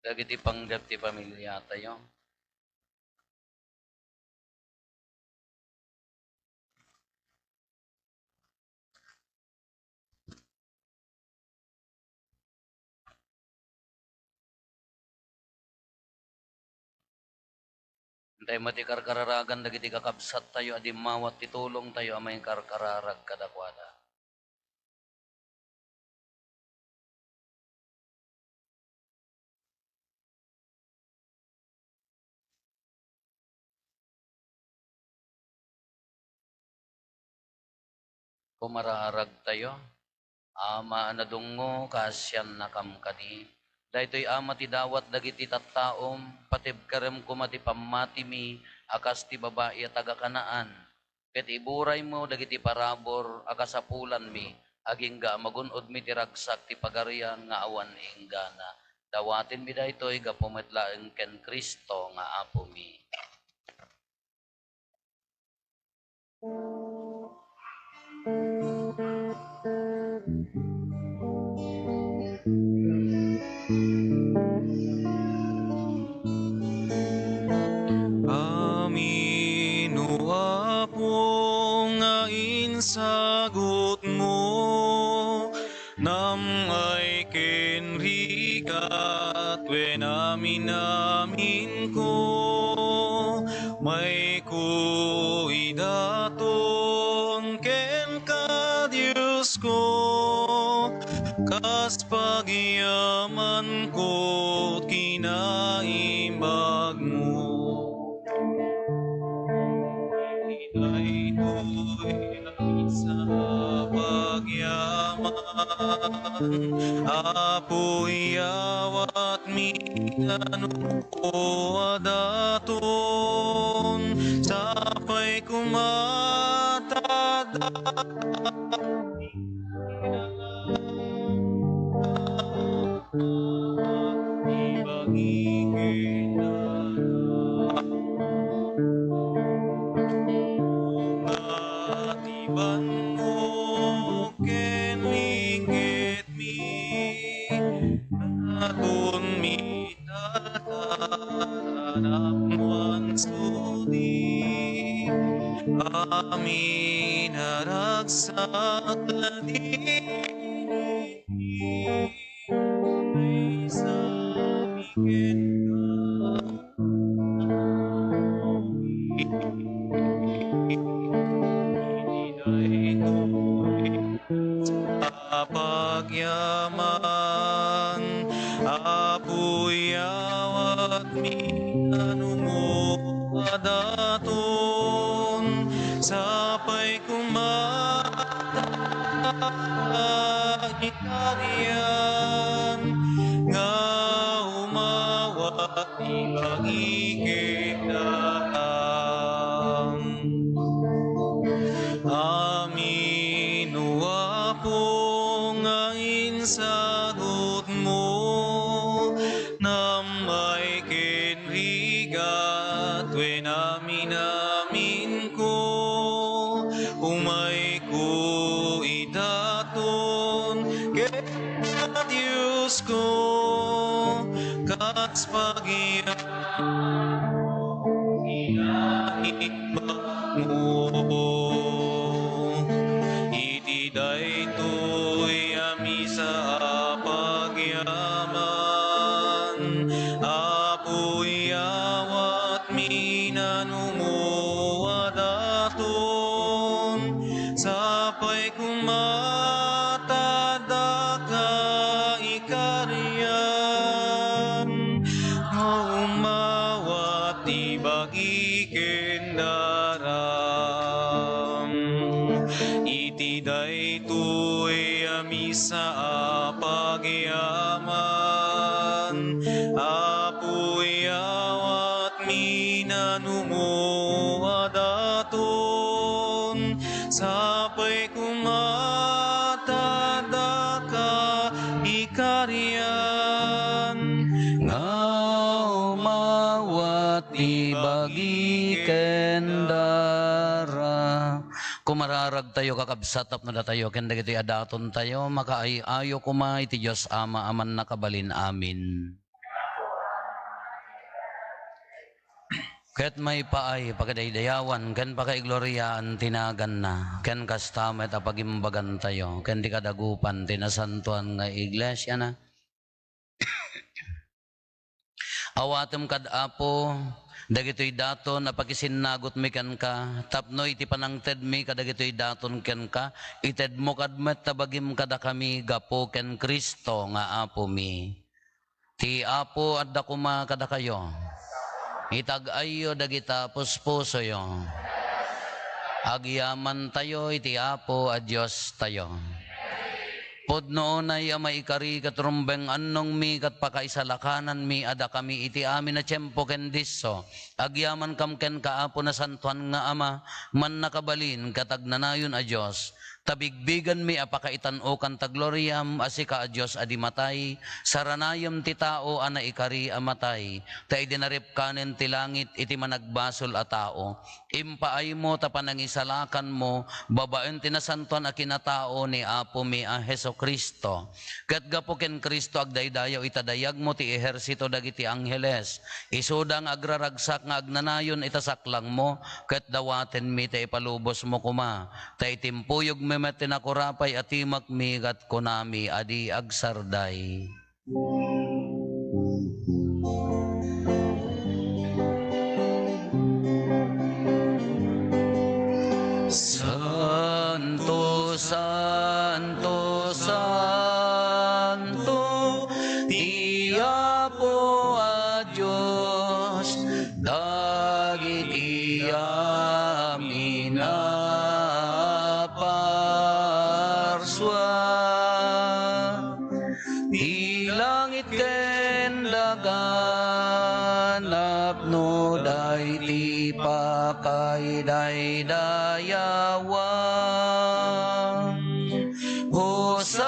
Dagiti panggep ti pamilya tayo. Tayo mati karkararagan dagiti kakabsat tayo adi mawat titulong tayo amay karkararag kadakwada. Kumararag tayo, ama anadungo kasyan nakam kadi. Daytoy ama ti dawat dagiti tattaom, patib karem kumati pamatimi, akas ti babae taga Kanaan. Ket iburay mo dagiti parabor, akasapulan mi, agingga magunod mi ti ragsak ti pagarian nga awan inggana. Dawatin mi daytoy gapumetlaeng ken Kristo nga apo mi. Amino Apo nga insagot mo, nam ay kenrigat wen amin ko, may kuidaton ken ka Diyos ko, kas pagyaman ko kinaimbag mo. Daytoy sa pagyaman, apoy awat minano ko adaton, sapay kumatad ibagigin Tiban mo ken linggit mi, aton mi tatanaman sudi, amin naragsak ladini, ay sa miken pagyaman, apoy awat minano mo adaton, sapay kumakitarian, nga umawat ibagigit Amino Apo nga insagot mo, nam ay kenrigat wen amin ko, umay ko idaton ken ka Diyos ko, kas pagyaman mo. Iti daytoy ami sa pagyaman, apoy awat minano mo adaton, sapay kumatada ka ikarian, nga umawat ibagiken daram. Iti daytoy ami sa pagyaman, apoy awat minano mo adaton, sapay kumatada ka ikarian, Nga umawat ibagiken dara. Kumararag tayo kakabsatap na tayo ken dagiti adaton tayo makaayo kuma iti Dios Ama aman nakabalin amin. Ket may paay pagdaydayawan ken pakaigloriaan tinagan na ken kastamet a pagimbagan tayo ken di kadagupan tinasantuan nga iglesia na. Awatem kad Apo Dagitoy daton napakisinagot mi ken ka, tapno iti panangted mi kadagitoy daton ken ka, ited mo kadmet tabagim kada kami gapo ken Kristo nga Apo mi. Ti Apo adda kuma kada kayo. Itag-ayo dagita puspuso yo. Agyaman tayo iti Apo a Dios tayo. Podno na maikari katrumbeng annong mi kat pakaisalakanan mi ada kami iti amin na tiyempo ken disso. Agyaman kam ken kaapo na santuan nga ama man nakabalin katagnanayon a Dios. Tabigbigan mi apakaitan o kanta gloriam asika a Dios adi matay. Saranayam ti tao ana ikari amatay. Ta idinarip kanen ti langit iti managbasol a tao. Impaay mo tapanangisalakan mo babaen tinasantuan a kinatao ni Apo mi a Heso Kristo. Ket gapo ken Kristo agdaydayaw itadayag mo ti ehersito dagiti angheles. Isudang agraragsak nga agnanayon itasaklang mo ket dawaten mi ta ipalubos mo kuma. Ta itimpuyog met tinakurapay atimak mi kat kunami adi agsarday. Santo, Santo, Santo, ti Apo a Dios, dagiti amin di langit ken dagan apno dayti pakay daydayawan Hosana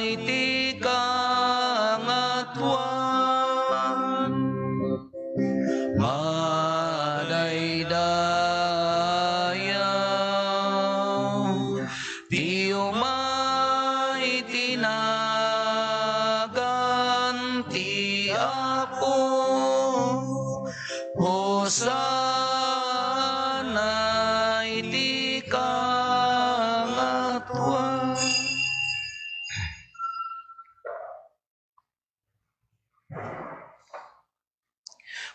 iti kangatuan madaydayaw di umay tinagan ti Apo Hosana iti kangatuan.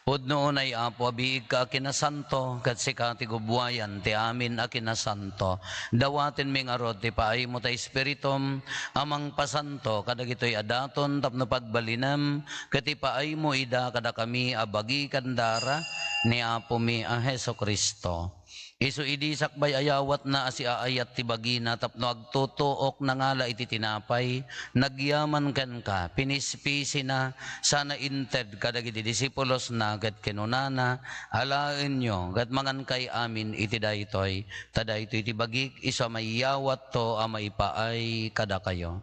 Pudno ay Apo abiig ka kinasanto kat sika ti gubwayan ti amin a kinasanto. Dawaten ming arod ti paay mo ta espiritum amang pasanto kadagitoy adaton tapno pagbalinam ket ti paay mo ida kada kami abagi kandara ni Apo mi a Heso Kristo. Isu idi sakbay ayawat na asi aayat ti bagina tapno agtutuok na ngala iti tinapay nagyaman ken ka pinispisi na sana inted kadagiti disipulos na ket kenunana alaen nyo ket mangan kay amin iti daytoy tadaytoy iti bagik isu mayawat to a maipaay kada kayo.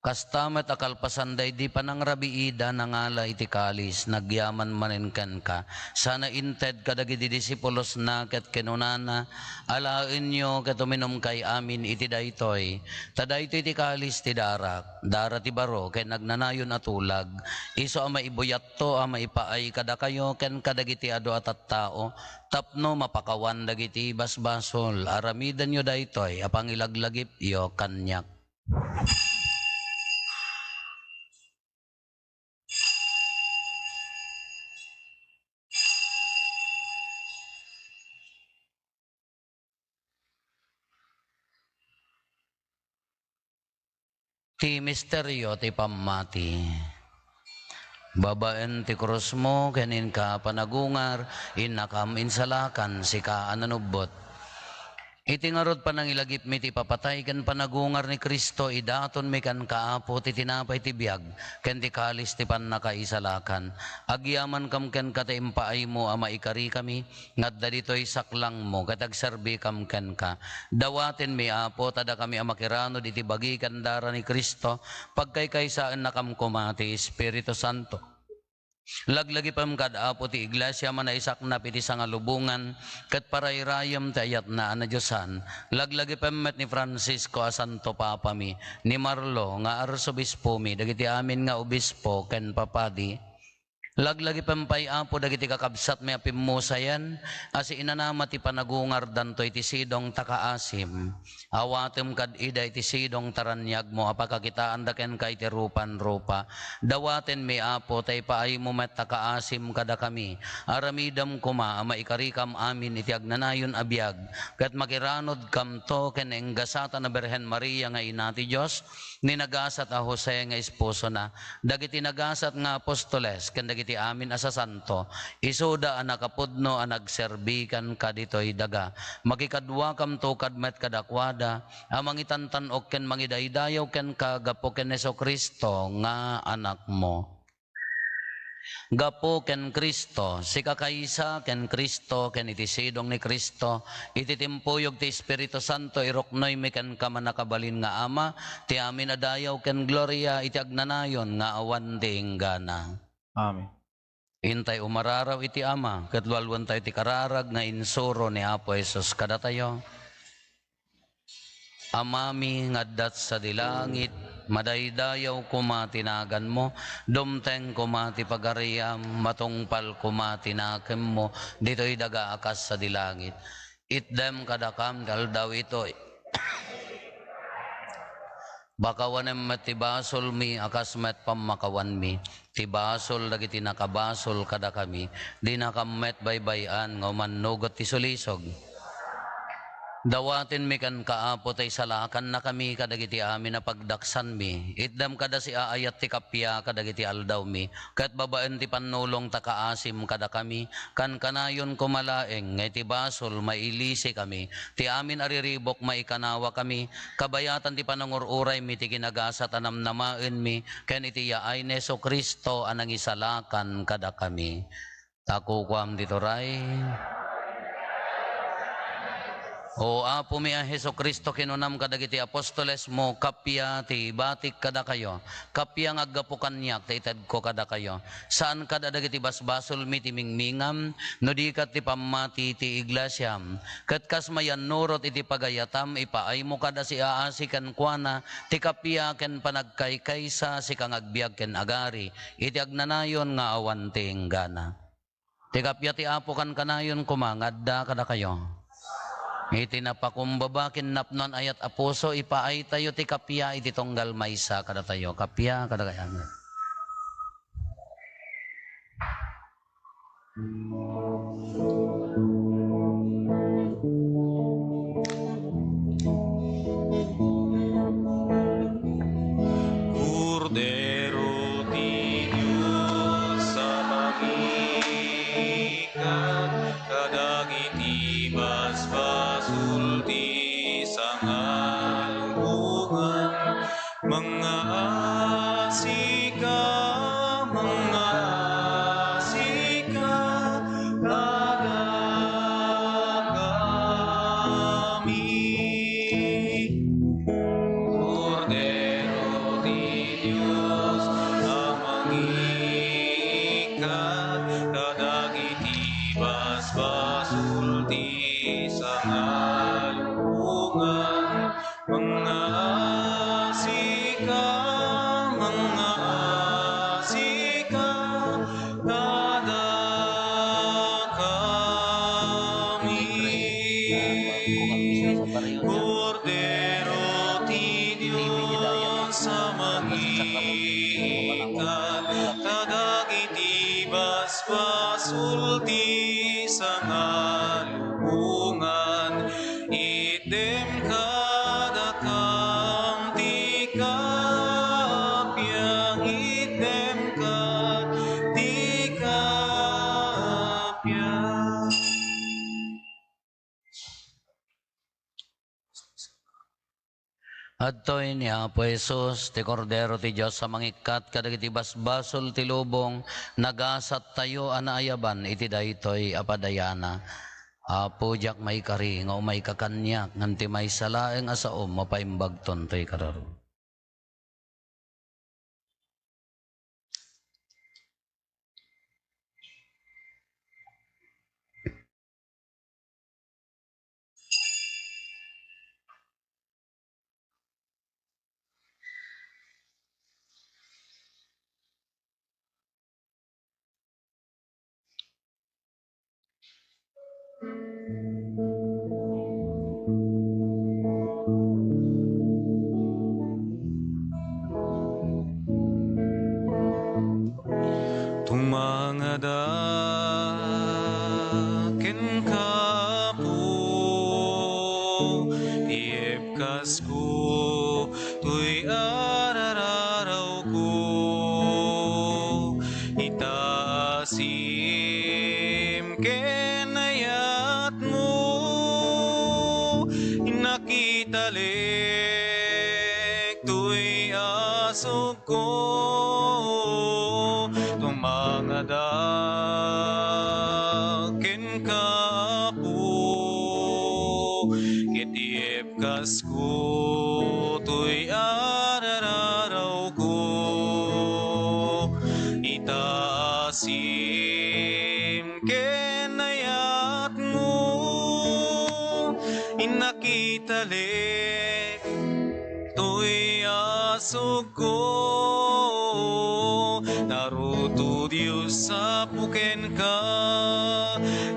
Kastamet akalpasanday di panangrabiida nangala iti kalis nagyaman manenken ka sana inted kadagiti disipulos na ket kenunana alaen nyo ket uminom kay amin iti daytoy tadaytoy iti kalis ti dara ti baro ken nagnanayon atulag isu a maibuyat to a maipaay kada kayo ken kadagiti adu at tao tapno mapakawan dagiti basbasol aramidan nyo daytoy apang ilaglagip yo kanyak. Ti misteryo ti pamati. Babaen ti krus mo kenin ka panagungar inakam insalakan sika ananubot. Iti ngarod panangilagip mi ti papatay ken panagungar ni Kristo idaton mi kan kaapo ti tinapay ti biag ken ti kalis ti pannakaisalakan. Agyaman kam ken kata impaay mo a maikari kami ngadda ditoy saklang mo ket agserbi kam ken ka. Dawaten mi Apo tada kami a makirano iti bagi kandara ni Kristo pagkaykaysaan na kam kuma ti Espiritu Santo. Laglagi pam kad Apo ti iglesia manaisak na piti sangalubungan ket parayrayam ti ayat na anadyosan. Laglagi pam met ni Francisco a Santo Papa mi ni Marlo nga arsobispo mi dagiti amin nga obispo ken papadi. Laglagi pampay apo dagiti kakabsat may apimusayan, asi inanama ti panagungar danto iti sidong takaasim. Awatem kad ida iti sidong taranyag mo, apakakitaan daken ka iti rupan-rupa. Dawaten may apo, tay paay mo met takaasim kada kami. Aramidam kuma, ama ikarikam amin iti agnanayon abiyag. Kat makiranod kam to, ken enggasata na Berhen Maria nga ina ti Diyos, ninagasat a Jose nga esposo na. Dagiti nagasat nga apostoles, ken dagiti amin asa santo, isuda a nakapudno a nagserbikan kaditoy daga. Makikadwa kam to kadmet kadakwada, amang itantanok ken mangidaydayaw ken kagapo ken Jesu-Kristo nga anak mo. Gapo ken Kristo, si kakaysa ken Kristo, ken iti sidong ni Kristo, iti timpuyog ti Espiritu Santo, iroknoy mi ken kamanakabalin nga ama, ti amin adayaw ken gloria, iti agnanayon nga awan ti inggana. Amen. Intay umararaw iti ama, katlualwan tayo iti kararag nga insuro ni Apo Jesus kada tayo. Amami ngaddat sa dilangit, madaydayaw kumatinagan mo, dumteng kumati pagariyam, matungpal kumatinakem mo, dito'y daga akas sa dilangit. Itdem kadakam dal daw ito. Bakawanem met tibasol mi, akas met pamakawan mi. Tibasol dagiti nakabasol kada kami, di nakamet baybayan, ngumanugot ti sulisog. Dawatin mi kan kaapo tay salakan na kami kadagiti amin na pagdaksan mi. Itdam kada si aayat ti kapya kadagiti aldaw mi. Kat babaen ti panulong takaasim kada kami. Kan kanayon kumalaeng ngay ti basol mailisi kami. Ti amin ariribok maikanawa kami. Kabayatan ti panangururay mi ti ginagasa tanamnamaen mi. Ken iti yaay ni Jesu-Kristo anang isalakan kada kami. Takukwam dito ray. O apo mi a Jesu-Kristo kinunam kadagiti apostoles mo, kapya ti batik kada kayo, kapya nga aggapo kanyak ti ited ko kada kayo. Saan kada dagiti basbasol mi ti mingmingam, no di kat ti pamati ti iglesyam. Kat kas mayan nurot iti pagayatam, ipaay mo kada si aasi ken kuana, ti kapya ken panagkaykaysa si kang agbiag ken agari, iti agnanayon nga awan ti inggana. Ti kapya ti apo kan kanayon kumangadda kada kayo. Iti napakumbaba kinapnon ayat apuso, ipaay tayo ti kapya iti tonggal maysa kada tayo. Kapya kada kayo. Cordero di Dios sa magikan, kadagiti basbasul ti sangalungan, mga asika, kada kami. Cordero di Dios ang mangikat, kadagiti basbasul ti sangalungan, mga asika, kada kami. Cordero ti Dios sa magikan, kadagiti basbasul ti sangalungan, idem kada kam ti kapyang, idem ka ti kapyang. Adtoy ni Apo Jesus, ti Kordero ti Diyos sa mangikat, kadagiti basbasol ti lubong, nagasat tayo anaayaban, iti daytoy apadayana. Apo jak may kari, nga umay kakanyak, nganti may salaeng asaom, mapaimbagton to'y kararo. ken kapu tiepkas ko tuy arararaw ko itaasim ken ayat mo inakitalik tuy asok ko tumangadaken kapu kitiepkas ko tuy arararaw ko itaasim ken ayat mo inakitalik tuy asok ko naruto Diyos sa puken ka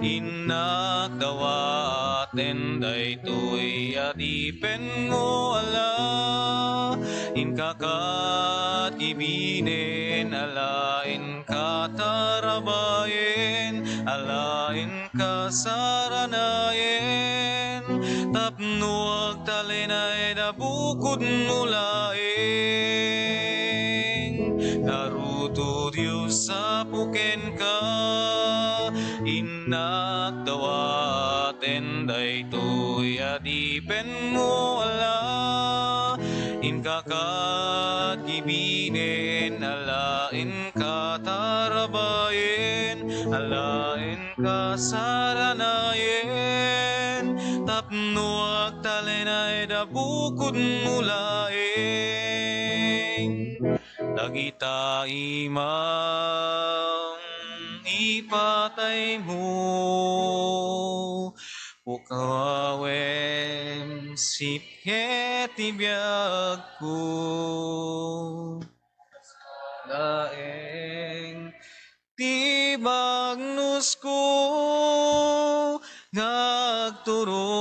inak dawaten daytoy adipen mo ala inkakat ibinen alain katarabayen alain kasaranayen tapno agtalenay da bukod nulaeng naruto Diyos sa puken ka inak dawaten daytoy adipen mo ala inkakat ibinen alain katarabayen alain kasaranayen tapno agtalenay da bukod mulaeng dagita imang ipatay mo ukawem sipket ibiyag ko daeng tibagnus ko ngagturong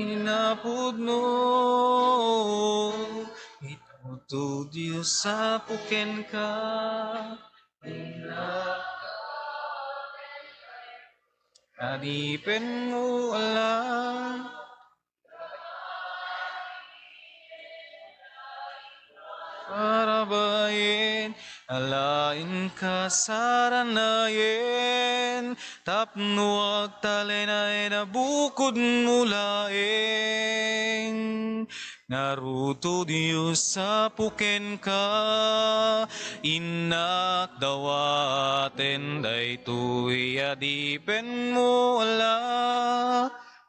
inapudno ituto Diyos sa puken ka adipen mo ala arabayen alain kasaranayen tapno agtalenay na bukod mulaeng naruto Diyos sa puken ka inak dawaten daytoy adipen mo ala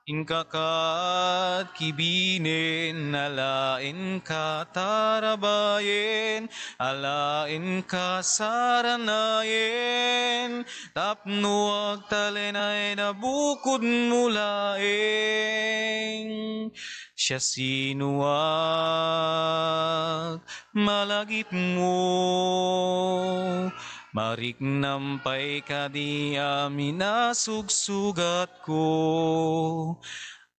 inkakat kibinen alain katarabayen alain kasaranayen tapno agtalenay na bukod mulaeng siya sinuwag malagip mo marik nampay ka di amin nasugsugat ko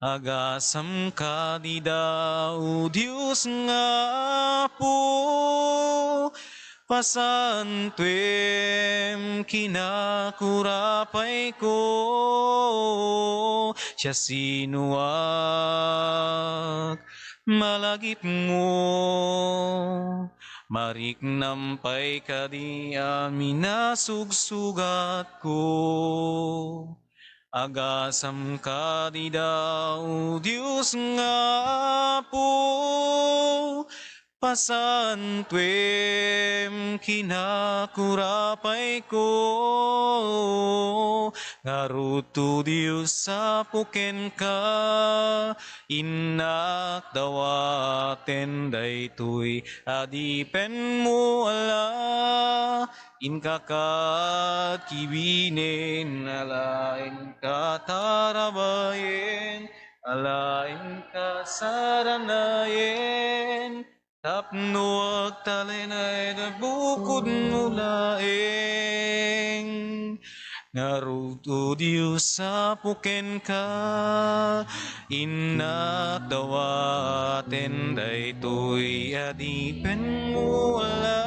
agasam ka di daw Diyos nga po pasantuem kinakurapay ko siya sinuwag malagip mo marik nampay ka di amin nasugsugat ko agasam ka di daw Diyos nga po pasantuem kinakurapay ko ngaruto Diyos sa puken ka inak dawaten daytoy adipen mo ala inkakat kibinen alain katarabayen alain kasaranayen tapno agtalenay na bukod mulaeng naruto Diyos sa puken ka inak dawaten daytoy adipen mo ala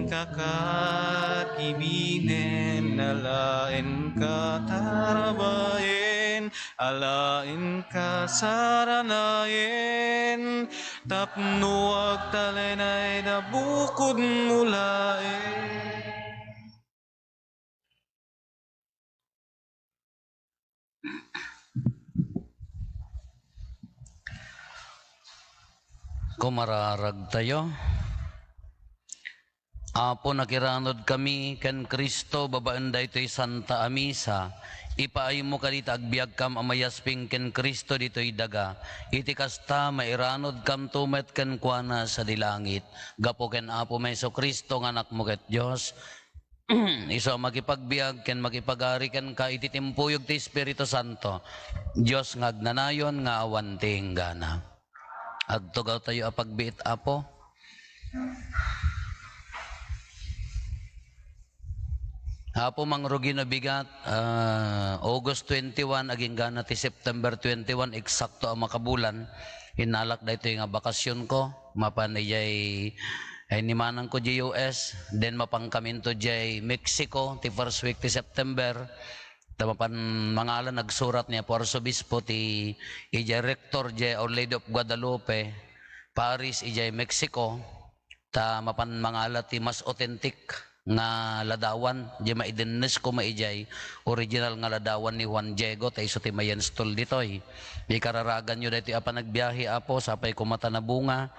kakakibinen, alain ka tarabayen, alain ka saranayen, tapnuag talenay na bukod mulain. Kumararag tayo. Apo nakiranod kami ken Kristo babaan daytoy Santa Amisa. Ipaay mo kadita agbiag kam amayasping ken Kristo ditoy daga. Iti kasta mairanod kam tumet ken kuana sa dilangit. Gapo ken Apo Meso Kristo nga anak mo ket Dios. Iso makipagbiag ken makipagari ken ka iti timpuyog ti Espiritu Santo. Dios nga agnanayon nga awan ti hinggana. Agtugaw tayo apagbiit Apo. Apo mangrugi na bigat, August 21, aging gana ti September 21, eksakto ang makabulan. Hinalak na ito yung bakasyon ko, mapanayay ay nimanang ko di US, then mapangkamin to di Mexico, ti first week ti September. Tamapan mangalan nagsurat niya po Arsobispo ti ijay Rector di Our Lady of Guadalupe, Paris, ijay Mexico. Mapan mangala ti mas authentic nga ladawan di maidennes ko maijay original nga ladawan ni Juan Diego ta iso ti mayen stol ditoy di kararagan nyo dito apa nagbiyahe Apo sapay kumata na bunga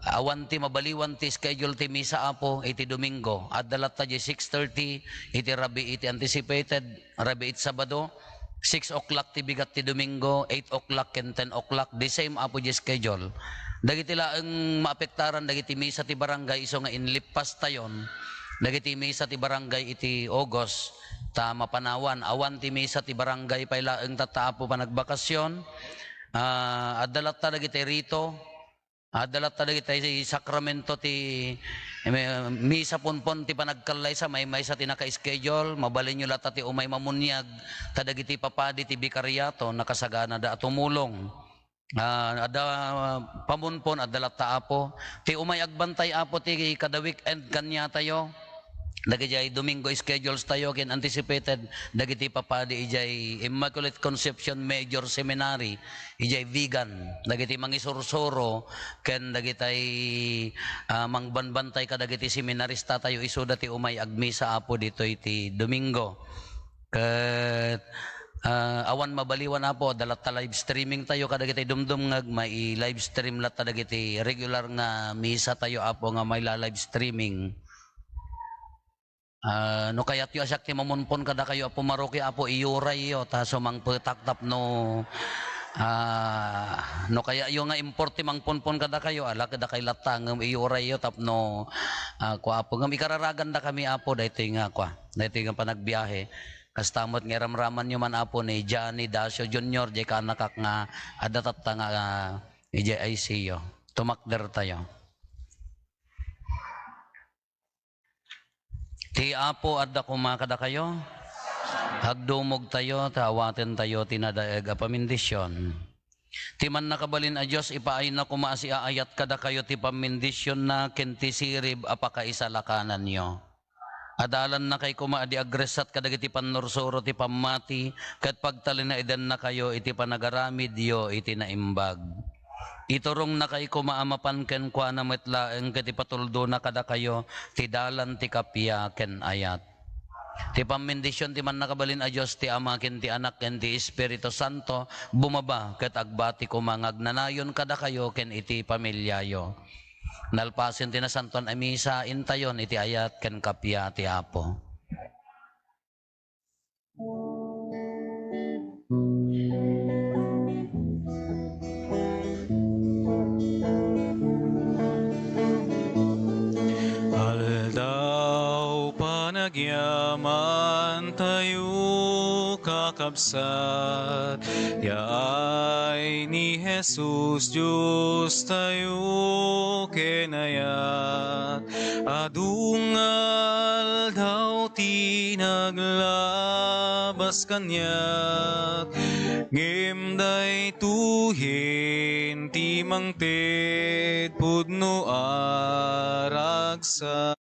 awan ti mabaliwan ti schedule ti misa Apo iti Domingo adalat ta di 6:30 iti rabi iti anticipated rabi iti Sabado 6 o'clock ti bigat ti Domingo 8 o'clock and 10 o'clock the same Apo di schedule. Dagiti laeng maapektaran dagiti misa ti barangay iso nga inlipas tayon. Dagiti misa ti barangay iti August ta mapanawan awan ti misa ti barangay pay laeng tataapo pa nagbakasyon. Adalat ta dagiti rito. Adalat ta dagiti sakramento ti misa ponpon ti panagkalay sa may sa ti naka-schedule mabalin nyo lata ti umay mamunyag ta dagiti papadi ti bikariyato nakasagana da tumulong. Pamunpon adalat ta Apo ti umay agbantay Apo ti kada weekend kanya tayo dagiti Domingo schedules tayo ken anticipated dagiti papadi ijay Immaculate Conception Major Seminary ijay vegan dagiti mangisursuro ken dagiti mangbanbantay kadagiti seminarista tayo isuda ti umay agmisa Apo dito iti Domingo ket awan mabaliwan Apo dalat ta live streaming tayo kadagiti dumdum nga may live stream lat ta dagiti regular nga misa tayo Apo nga may live streaming. No kayat yu asyak ti mamunpon kada kayo Apo maruki Apo iyuray yo ta sumang petaktap no kaya yu nga importi mangpunpon kada kayo ala kada kay latang iyuray yo tapno ko Apo nga ikararagan da kami Apo daytoy nga nga panagbiyahe. Kastamot nga ramraman nyo man Apo ni Johnny Dasio Jr. Di ka nakak nga adatat nga ICU. Tumakder tayo. Ti Apo adda kumakada kayo. Hagdumog tayo, tawaten tayo, tinadaeg pamindisyon. Ti man nakabalin a Diyos, ipaay na kumasi aayat kada kayo ti pamindisyon na kenti sirib apakaisalakanan nyo. Adalan na kay kumaadi agresat kadagiti panursuro ti pamati ket pagtalin na idan na kayo iti panagaramid yo iti naimbag. Iturong na kay kumaamapan ken kuana metlaeng ket ipatuldo na kada kayo ti dalan ti kapya ken ayat. Ti pamindisyon ti man nakabalin a Dios ti Ama ken ti Anak ken ti Espiritu Santo bumaba ket agbati kumangagnanayon kada kayo ken iti pamilyayo. Nalpasin ti na Santon Amisa intayon iti ayat ken kapya ti Apo. Aldaw panagyaman tayo kakabsat. Yaay ni Jesus Diyos tayo kenayat. Adungal daw tinaglabas kanyat. Ngimday tuhin timang ted pudno aragsa.